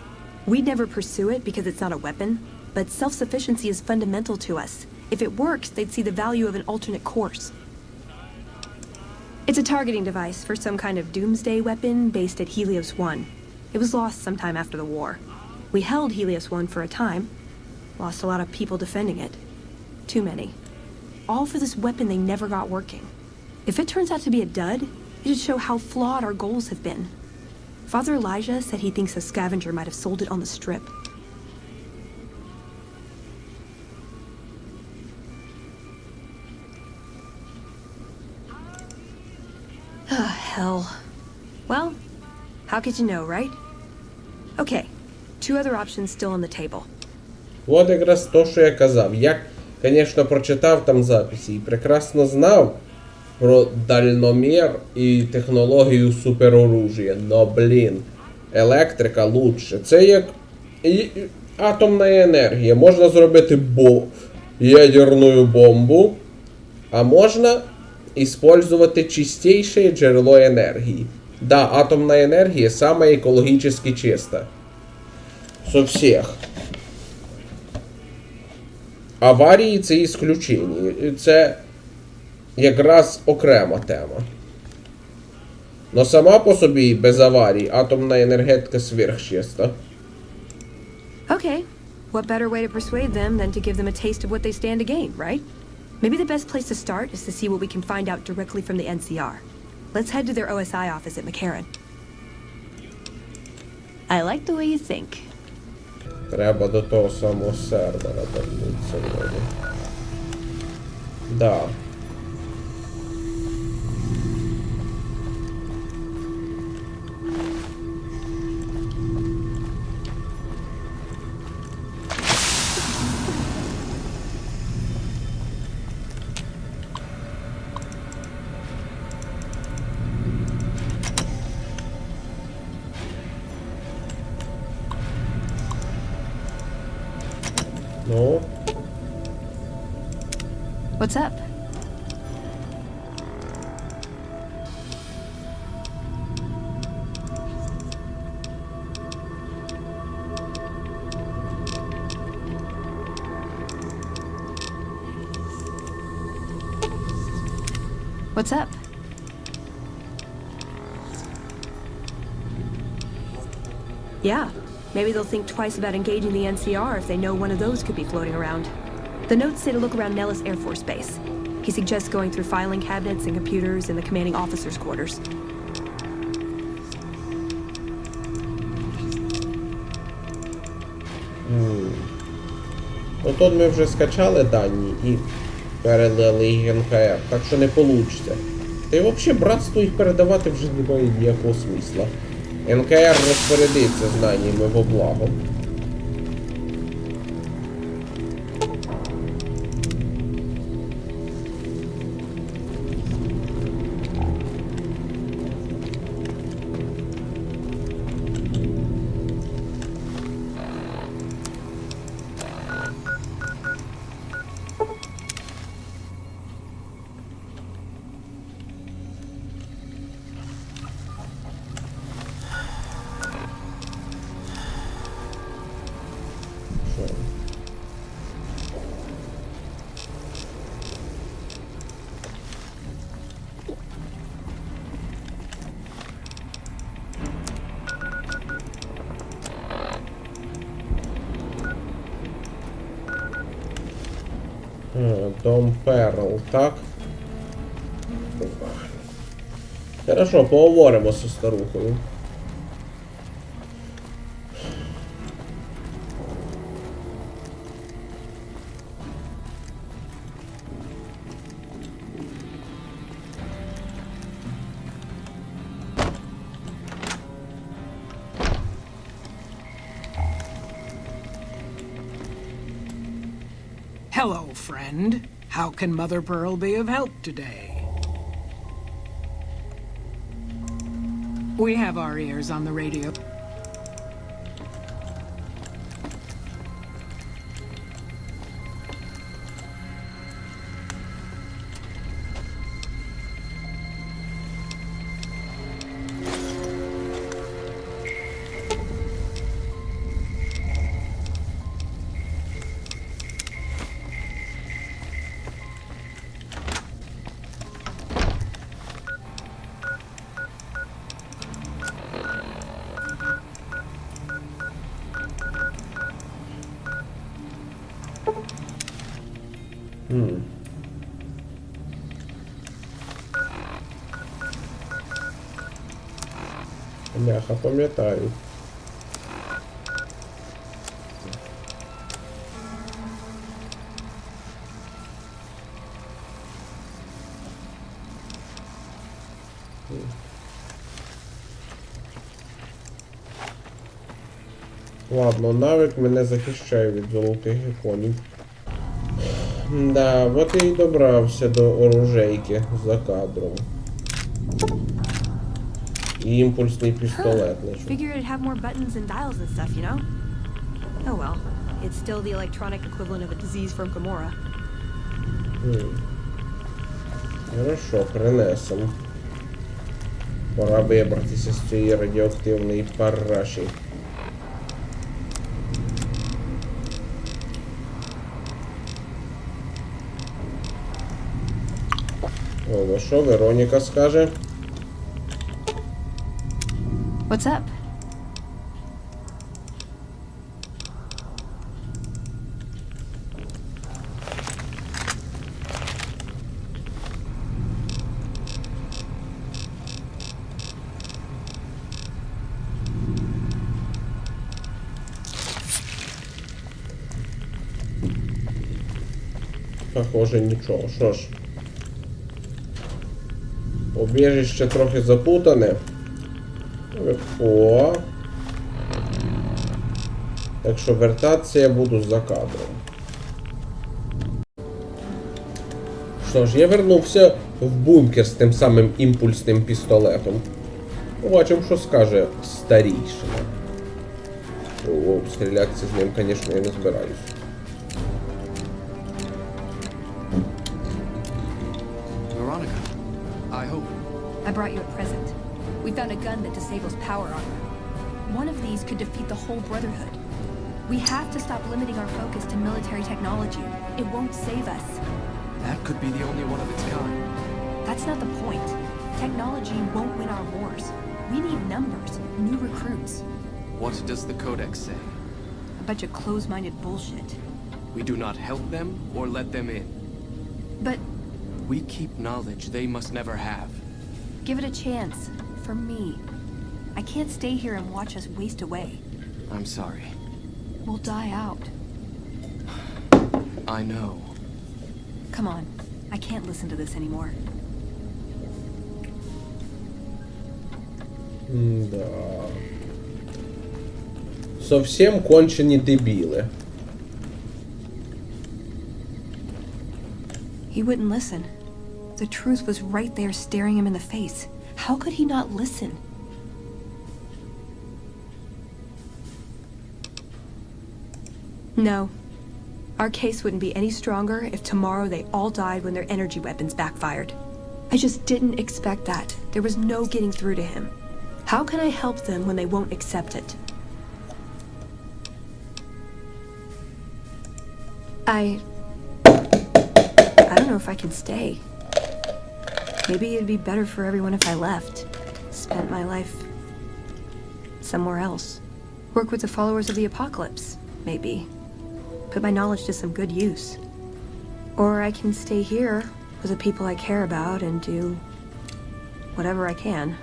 We'd never pursue it because it's not a weapon, but self-sufficiency is fundamental to us. If it works, they'd see the value of an alternate course. It's a targeting device for some kind of doomsday weapon based at Helios 1. It was lost sometime after the war. We held Helios 1 for a time. Lost a lot of people defending it. Too many. All for this weapon they never got working. If it turns out to be a dud, it'd show how flawed our goals have been. Father Elijah said he thinks a scavenger might have sold it on the strip. Ah, hell. Well, how could you know, right? Okay, 2 other options still on the table. От якраз то, що я казав. Я, звісно, прочитав там записи і прекрасно знав про дальномір і технологію супероружия. Но, блін, електрика лучше. Це як атомна енергія. Можна зробити ядерну бомбу, а можна использовать чистейшее джерело энергии. Да, атомная энергия самая экологически чиста. Со всех. Аварії це ісключення. Це якраз окрема тема. Но сама по собі, без аварій, атомна енергетика сверхчиста. Okay, what better way to persuade them than to give them a taste of what they stand to gain, right? Maybe the best place to start is to see what we can find out directly from the NCR. Let's head to their OSI office at McCarran. I like the way you think. Треба до того самого сервера вернутися вроді. Да. Ну. What's up? What's up? Yeah. Maybe they'll think twice about engaging the NCR if they know one of those could be floating around. The notes say to look around Nellis Air Force Base. He suggests going through filing cabinets and computers in the commanding officer's quarters. Ну тут ми вже скачали дані і передали їх НКР, так що не вийде. Та й взагалі братству їх передавати вже немає ніякого смисла. НКР розпорядиться знаннями во благо. Дом Перл, так? Хорошо, поговоримо зі старухою. Hello, friend. How can Mother Pearl be of help today? We have our ears on the radio. Бляха, пам'ятаю. Ладно, навик мене захищає від золотих геконів. Да, от і добрався до оружейки за кадром. І імпульсний пістолет. Figured it'd have more buttons and dials and stuff, you know? Oh well, it's still the electronic equivalent of a disease from Gomorrah. Хорошо, принесемо. Пора вибратися з цієї радіоактивної параші. О, що Вероніка скаже? What's up? Похоже, нічого. Що ж? Убіжище трохи запутане. О. Так що вертатися я буду за кадром. Що ж, я вернувся в бункер з тим самим імпульсним пістолетом. Побачимо, що скаже старійшина. О, стрілятися з ним, звісно, я не збираюсь. Veronica, I hope. I brought you a present. We found a gun that disables power armor. One of these could defeat the whole Brotherhood. We have to stop limiting our focus to military technology. It won't save us. That could be the only one of its kind. That's not the point. Technology won't win our wars. We need numbers, new recruits. What does the codex say? A bunch of closed-minded bullshit. We do not help them or let them in. But We keep knowledge they must never have. give it a chance. For me. I can't stay here and watch us waste away. I'm sorry. We'll die out. I know. Come on. I can't listen to this anymore. Да. Совсем кончені дебіли. He wouldn't listen. The truth was right there staring him in the face. How could he not listen? No. Our case wouldn't be any stronger if tomorrow they all died when their energy weapons backfired. I just didn't expect that. There was no getting through to him. How can I help them when they won't accept it? I don't know if I can stay. Maybe it'd be better for everyone if I left. Spent my life somewhere else. Work with the followers of the apocalypse, maybe. Put my knowledge to some good use. Or I can stay here with the people I care about and do whatever I can,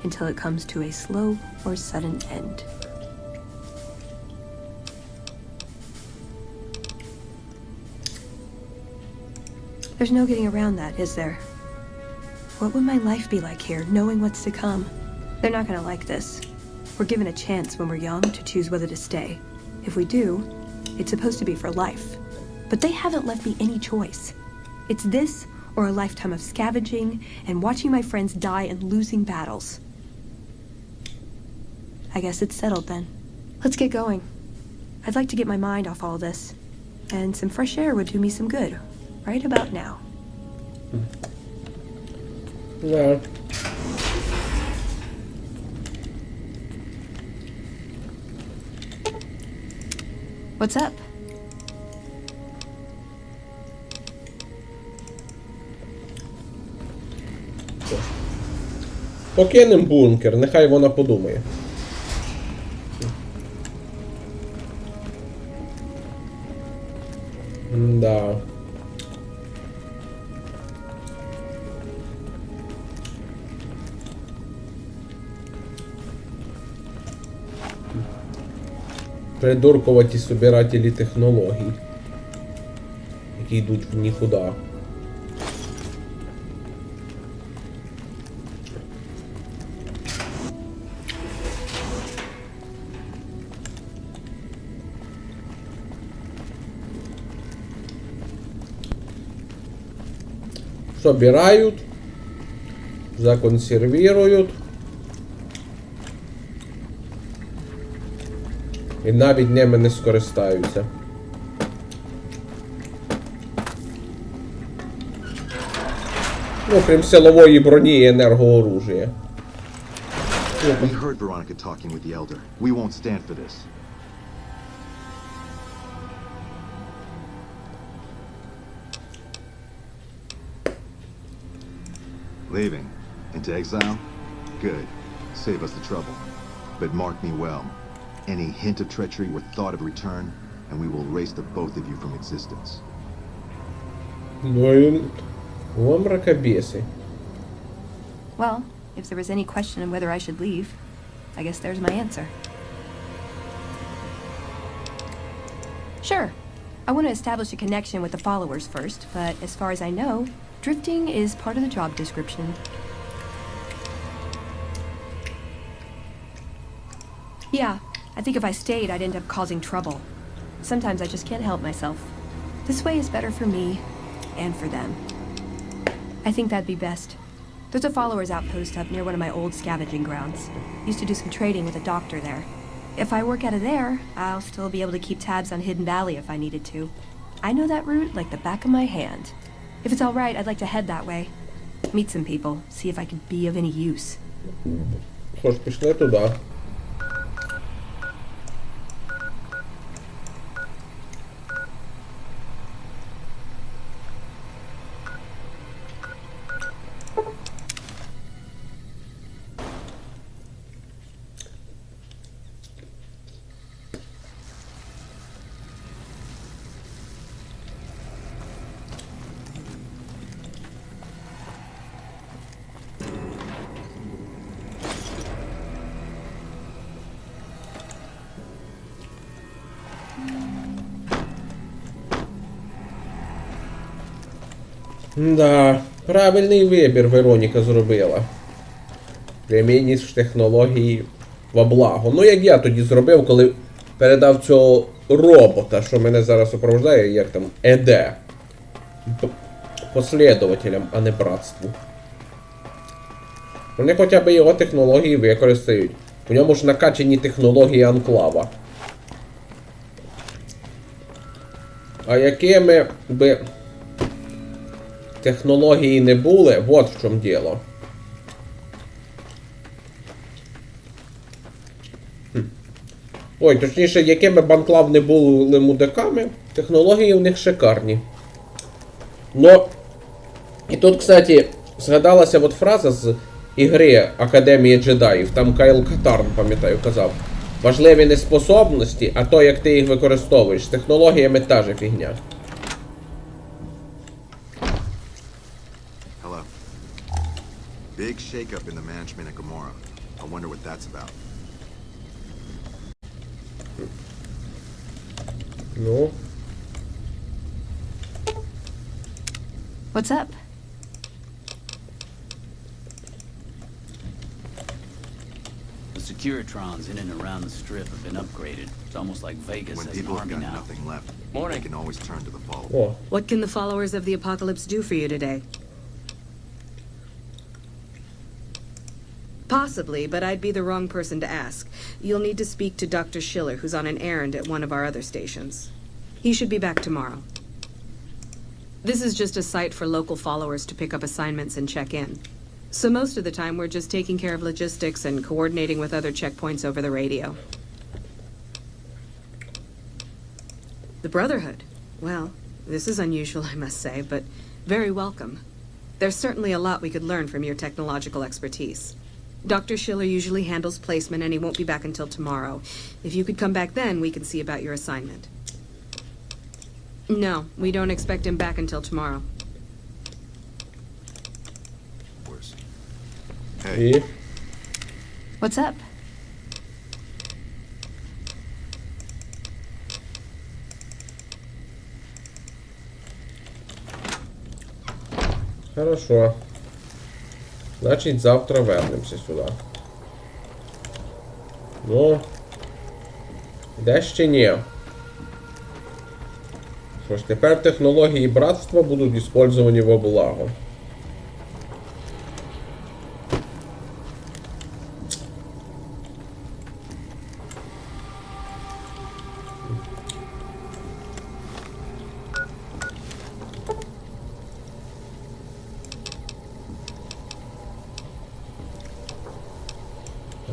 until it comes to a slow or sudden end. There's no getting around that, is there? What would my life be like here, knowing what's to come? They're not gonna like this. We're given a chance when we're young to choose whether to stay. If we do, it's supposed to be for life. But they haven't left me any choice. It's this or a lifetime of scavenging and watching my friends die and losing battles. I guess it's settled then. Let's get going. I'd like to get my mind off all this. And some fresh air would do me some good, right about now. Да. What's up? Покинем бункер, нехай вона подумає. Да. Придуркуваті собирателі технологій, які йдуть в нікуди. Собирают, законсервируют і навіть ними не скористаються. Ну, крім силової броні і енергооружия. We heard Veronica talking with the Elder. We won't stand for this. Leaving? Into exile? Good. Save us the trouble. But mark me well. Any hint of treachery or thought of return, and we will erase the both of you from existence. Ну і... О, мракобеси. Well, if there was any question of whether I should leave, I guess there's my answer. Sure. I want to establish a connection with the followers first, but as far as I know, drifting is part of the job description. Yeah, I think if I stayed, I'd end up causing trouble. Sometimes I just can't help myself. This way is better for me and for them. I think that'd be best. There's a followers outpost up near one of my old scavenging grounds. Used to do some trading with a doctor there. If I work out of there, I'll still be able to keep tabs on Hidden Valley if I needed to. I know that route like the back of my hand. If it's all right, I'd like to head that way. Meet some people, see if I can be of any use. Що ж, пішли туди. Да, правильний вибір Вероніка зробила. Примінність технології во благо. Ну, як я тоді зробив, коли передав цього робота, що мене зараз супроводжує, як там, ЕД. Послідователям, а не братству. Вони хоча б його технології використають. У ньому ж накачані технології анклава. А якими би технології не були, вот в чому діло. Ой, точніше, якими б анклав не були мудаками, технології у них шикарні. Но, і тут, кстати, згадалася от фраза з ігри Академії джедаїв, там Кайл Катарн, пам'ятаю, казав. Важливі не способності, а то, як ти їх використовуєш. З технологіями та же фігня. Big shakeup in the management at Gomorrah. I wonder what that's about. Ну. What's up? The Securitrons in and around the Strip have been upgraded. It's almost like Vegas When has an people have army got now. nothing left, Morning. they can always turn to the follower. О, What can the followers of the apocalypse do for you today? Possibly, but I'd be the wrong person to ask. You'll need to speak to Dr. Schiller, who's on an errand at one of our other stations. He should be back tomorrow. This is just a site for local followers to pick up assignments and check in. So most of the time, we're just taking care of logistics and coordinating with other checkpoints over the radio. The Brotherhood. Well, this is unusual, I must say, but very welcome. There's certainly a lot we could learn from your technological expertise. Dr. Schiller usually handles placement, and he won't be back until tomorrow. If you could come back then, we can see about your assignment. No, we don't expect him back until tomorrow. Worse. і. What's up? Хорошо. Значить, завтра вернемося сюди. Ну. Де ще ні. Що ж, тепер технології братства будуть використані во благо.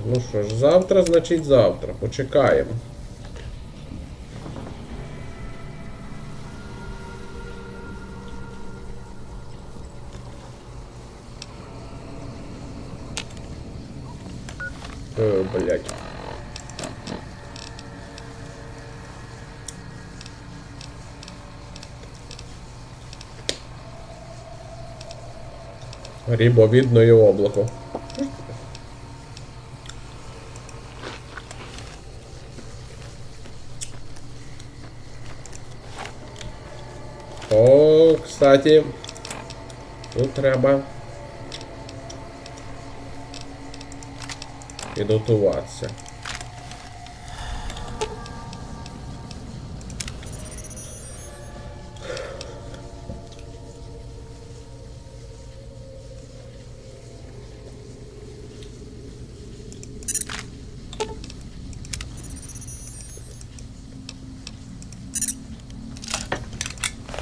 Ну що ж, завтра, значить завтра. Почекаємо. О, блядь. Рібовідне облако. О, кстати, тут треба підготуватися.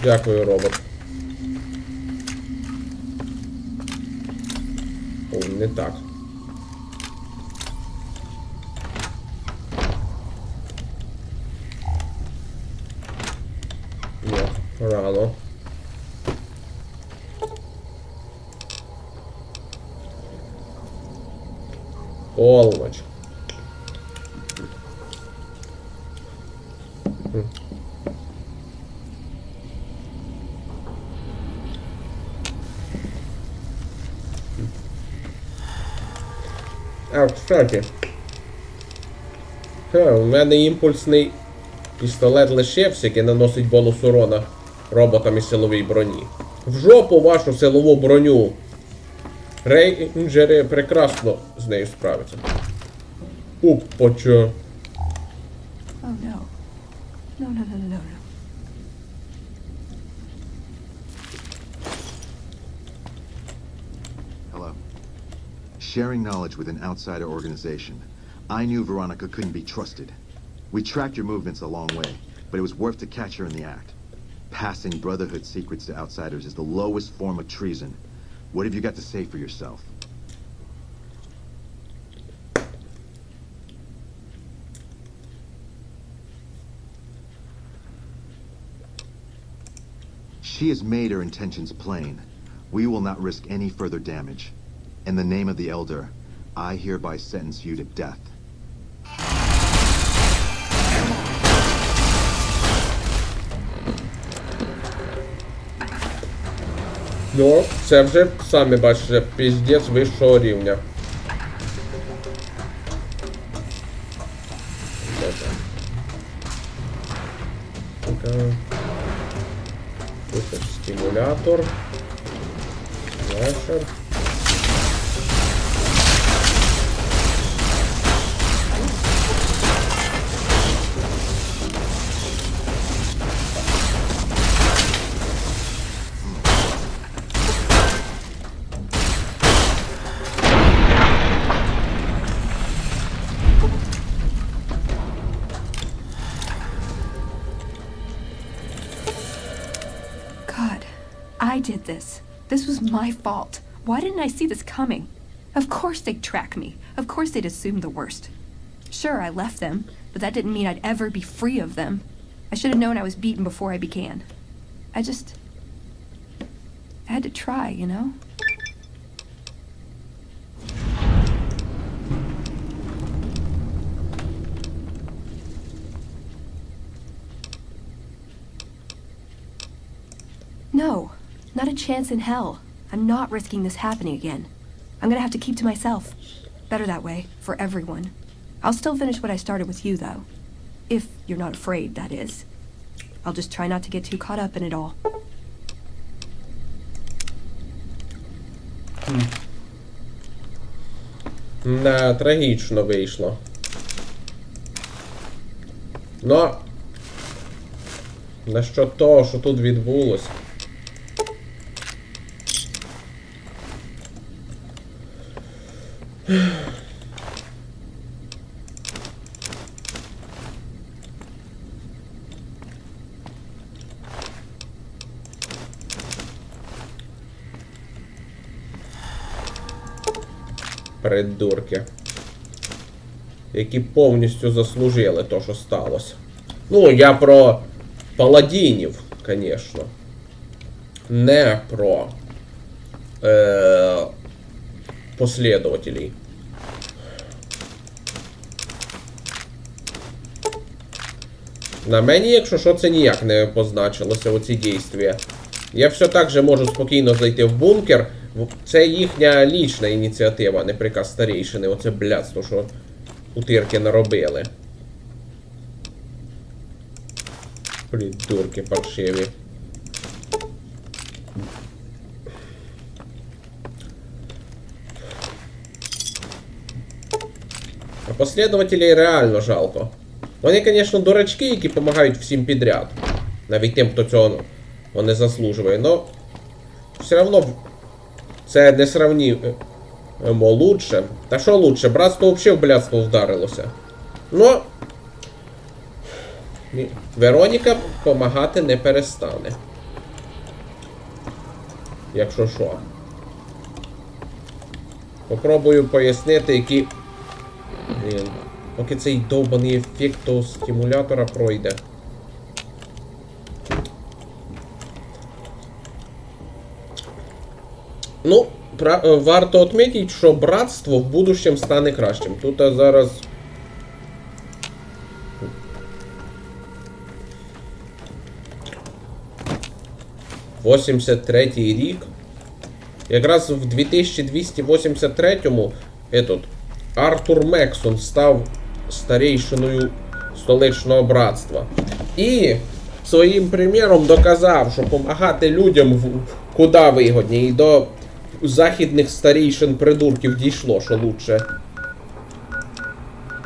Дякую, робот. О, не так. Ні, рано. Полноч. А, кстати. У мене імпульсний пістолет лишився, який наносить бонус урона роботам і силовій броні. В жопу вашу силову броню! Рейнджери прекрасно з нею справляться. Опача. Oh no. No. Hello. Sharing knowledge with an outsider organization. I knew Veronica couldn't be trusted. We tracked your movements a long way, but it was worth to catch her in the act. Passing Brotherhood secrets to outsiders is the lowest form of treason. What have you got to say for yourself? She has made her intentions plain. We will not risk any further damage. In the name of the Elder, I hereby sentence you to death. Ну, це вже, самі бачите, піздець вищого рівня. Тут стимулятор. Флешер. God, I did this. This was my fault. Why didn't I see this coming? Of course they'd track me. Of course they'd assume the worst. Sure, I left them, but that didn't mean I'd ever be free of them. I should have known I was beaten before I began. I had to try, you know? No, not a chance in hell. I'm not risking this happening again. I'm gonna have to keep to myself. Better that way, for everyone. I'll still finish what I started with you, though. If you're not afraid, that is. I'll just try not to get too caught up in it all. Да, трагічно вийшло. Ну, на що того, що тут відбулось? Придурки. Які повністю заслужили то, що сталося. Ну, я про паладінів, звісно. Не про послідователей. На мені, якщо що, це ніяк не позначилося, оці дійствия. Я все так же можу спокійно зайти в бункер. Це їхня лічна ініціатива, не приказ старейшини. Оце блядство, що утирки наробили. Придурки паршиві. А послідователей реально жалко. Вони, звісно, дурачки, які допомагають всім підряд. Навіть тим, хто цього не заслужує. Но все одно це не сравнимо лучше. Та що лучше? Братство взагалі в блядство вдарилося. Ну, Вероніка допомагати не перестане. Якщо що. Попробую пояснити, які... Блін. Поки цей довбаний ефект того стимулятора пройде. Ну, варто відмітити, що братство в будущем стане кращим. Тут зараз... – 83-й рік. Якраз в 2283-му Артур Мексон став старейшиною столичного братства. І своїм приміром доказав, що допомагати людям куди вигодніше. І до західних старейшин придурків дійшло, що лучше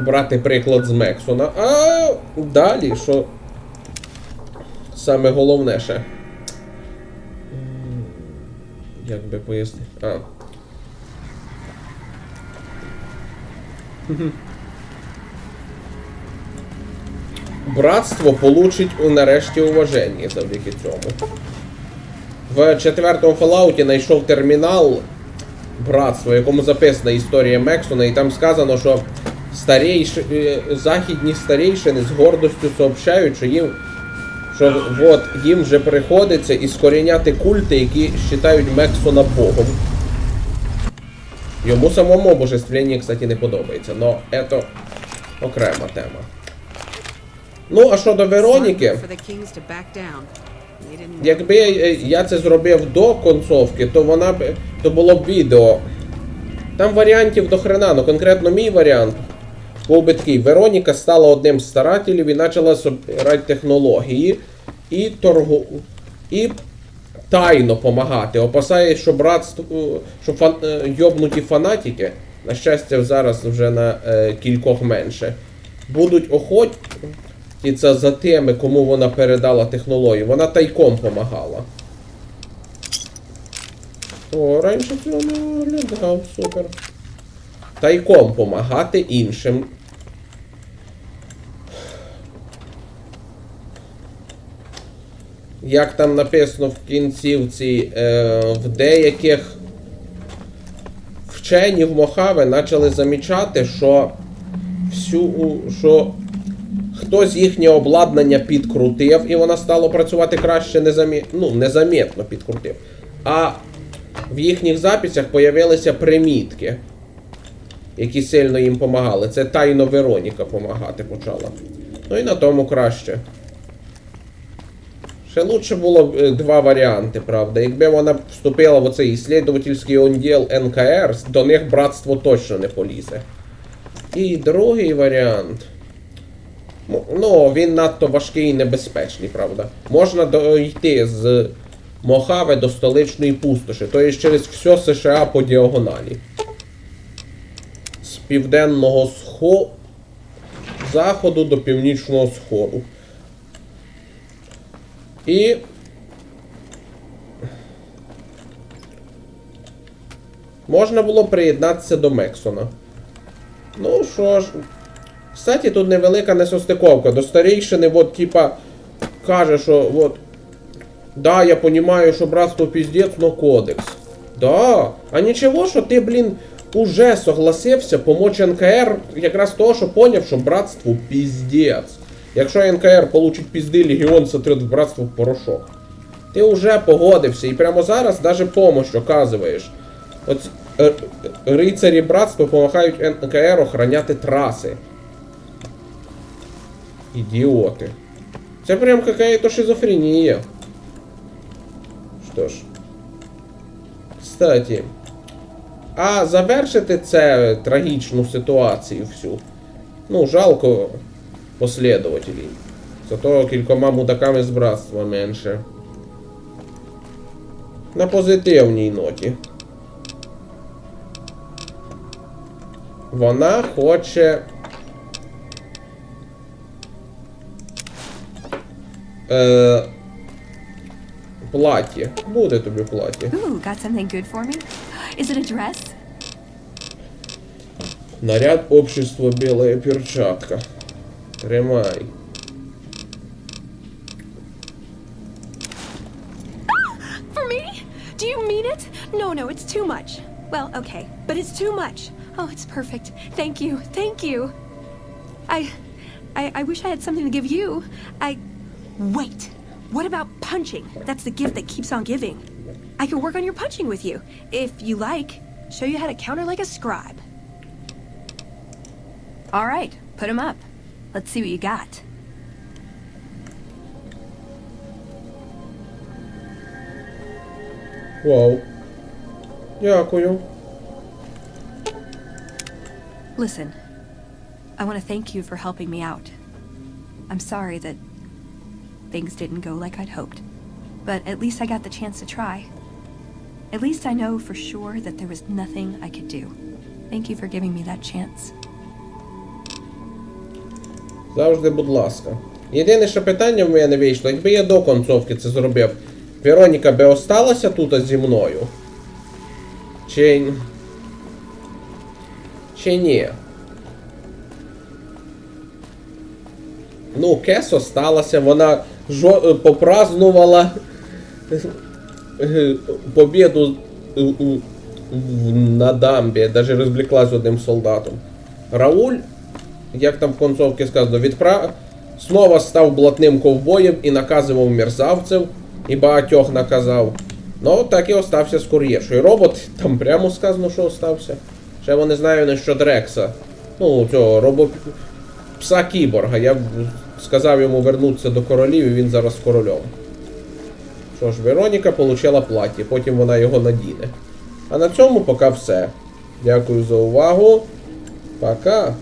брати приклад з Мексона. А далі, що саме головне ще. Як би пояснити? Братство получить нарешті уваження завдяки цьому. В 4-му Fallout знайшов термінал братства, в якому записана історія Мексона, і там сказано, що західні старейшини з гордостю сообщають, що їм вже приходиться іскоріняти культи, які вважають Мексона Богом. Йому самому божествлення, кстати, не подобається, но це окрема тема. Ну, а щодо Вероніки, Якби я це зробив до концовки, то було б відео. Там варіантів до хрена, ну конкретно мій варіант був би такий. Вероніка стала одним з старателів і почала збирати технології і тайно помагати. Опасаюсь, що йобнуті фанатики, на щастя, зараз вже на кількох менше, будуть охотитися за тими, кому вона передала технології. Вона тайком помагала. О, раніше цього не виглядав, супер. Тайком помагати іншим. Як там написано в кінцівці, в деяких вчені в Мохаве почали замічати, що хтось їхнє обладнання підкрутив, і воно стало працювати краще, незамітно підкрутив. А в їхніх записях появилися примітки, які сильно їм допомагали. Це тайно Вероніка допомагати почала. Ну і на тому краще. Ще лучше було б два варіанти, правда. Якби вона вступила в оцей ісследовательський відділ НКР, до них братство точно не полізе. І другий варіант. Ну, він надто важкий і небезпечний, правда. Можна дойти з Мохаве до столичної пустоші, то є через все США по діагоналі. З південного заходу до північного сходу. І можна було приєднатися до Мексона. Ну що ж, кстати, тут невелика несостиковка. До старейшини, вот, типа, каже, що, вот, да, я понимаю, що братство пиздец, но кодекс. Да, а нічого, що ти, блін, уже согласився помочь НКР якраз того, що поняв, що братство пиздец. Якщо НКР получить пізди, Легіон сотрет братство в порошок. Ти вже погодився і прямо зараз навіть помощь оказуєш. От рицарі братства допомагають НКР охороняти траси. Ідіоти. Це прям какая-то шизофренія. Що ж. Кстати. А завершити це трагічну ситуацію всю. Ну, жалко последователей. Зато кількома мудаками з братства менше. На позитивній ноті. Вона хоче... плаття. Буде тобі плаття. Ooh, got something good for me? Is it a dress? Наряд общества белая перчатка. Тримай. For me? Do you mean it? No, it's too much. Well, okay, but it's too much. Oh, it's perfect. Thank you, thank you. I wish I had something to give you. Wait. What about punching? That's the gift that keeps on giving. I could work on your punching with you. If you like, show you how to counter like a scribe. All right, put him up. Let's see what you got. Вау. Дякую. Listen, I want to thank you for helping me out. I'm sorry that things didn't go like I'd hoped, but at least I got the chance to try. At least I know for sure that there was nothing I could do. Thank you for giving me that chance. Завжди, будь ласка. Єдине, що питання в мене вийшло, якби я до концовки це зробив, Вероніка би осталася тут зі мною? Чи ні? Ну, Кес осталася, вона попразнувала побіду на дамбі, навіть розвлеклась з одним солдатом. Рауль, як там в концовці сказано, снова став блатним ковбоєм і наказував мерзавців, і багатьох наказав. Ну, так і остався з кур'єршою. Робот, там прямо сказано, що остався. Ще вони знають, не що Дрекса. Ну, цього, пса Кіборга. Я сказав йому вернутися до королів, і він зараз з королем. Що ж, Вероніка получила плаття, потім вона його надіне. А на цьому поки все. Дякую за увагу. Пока.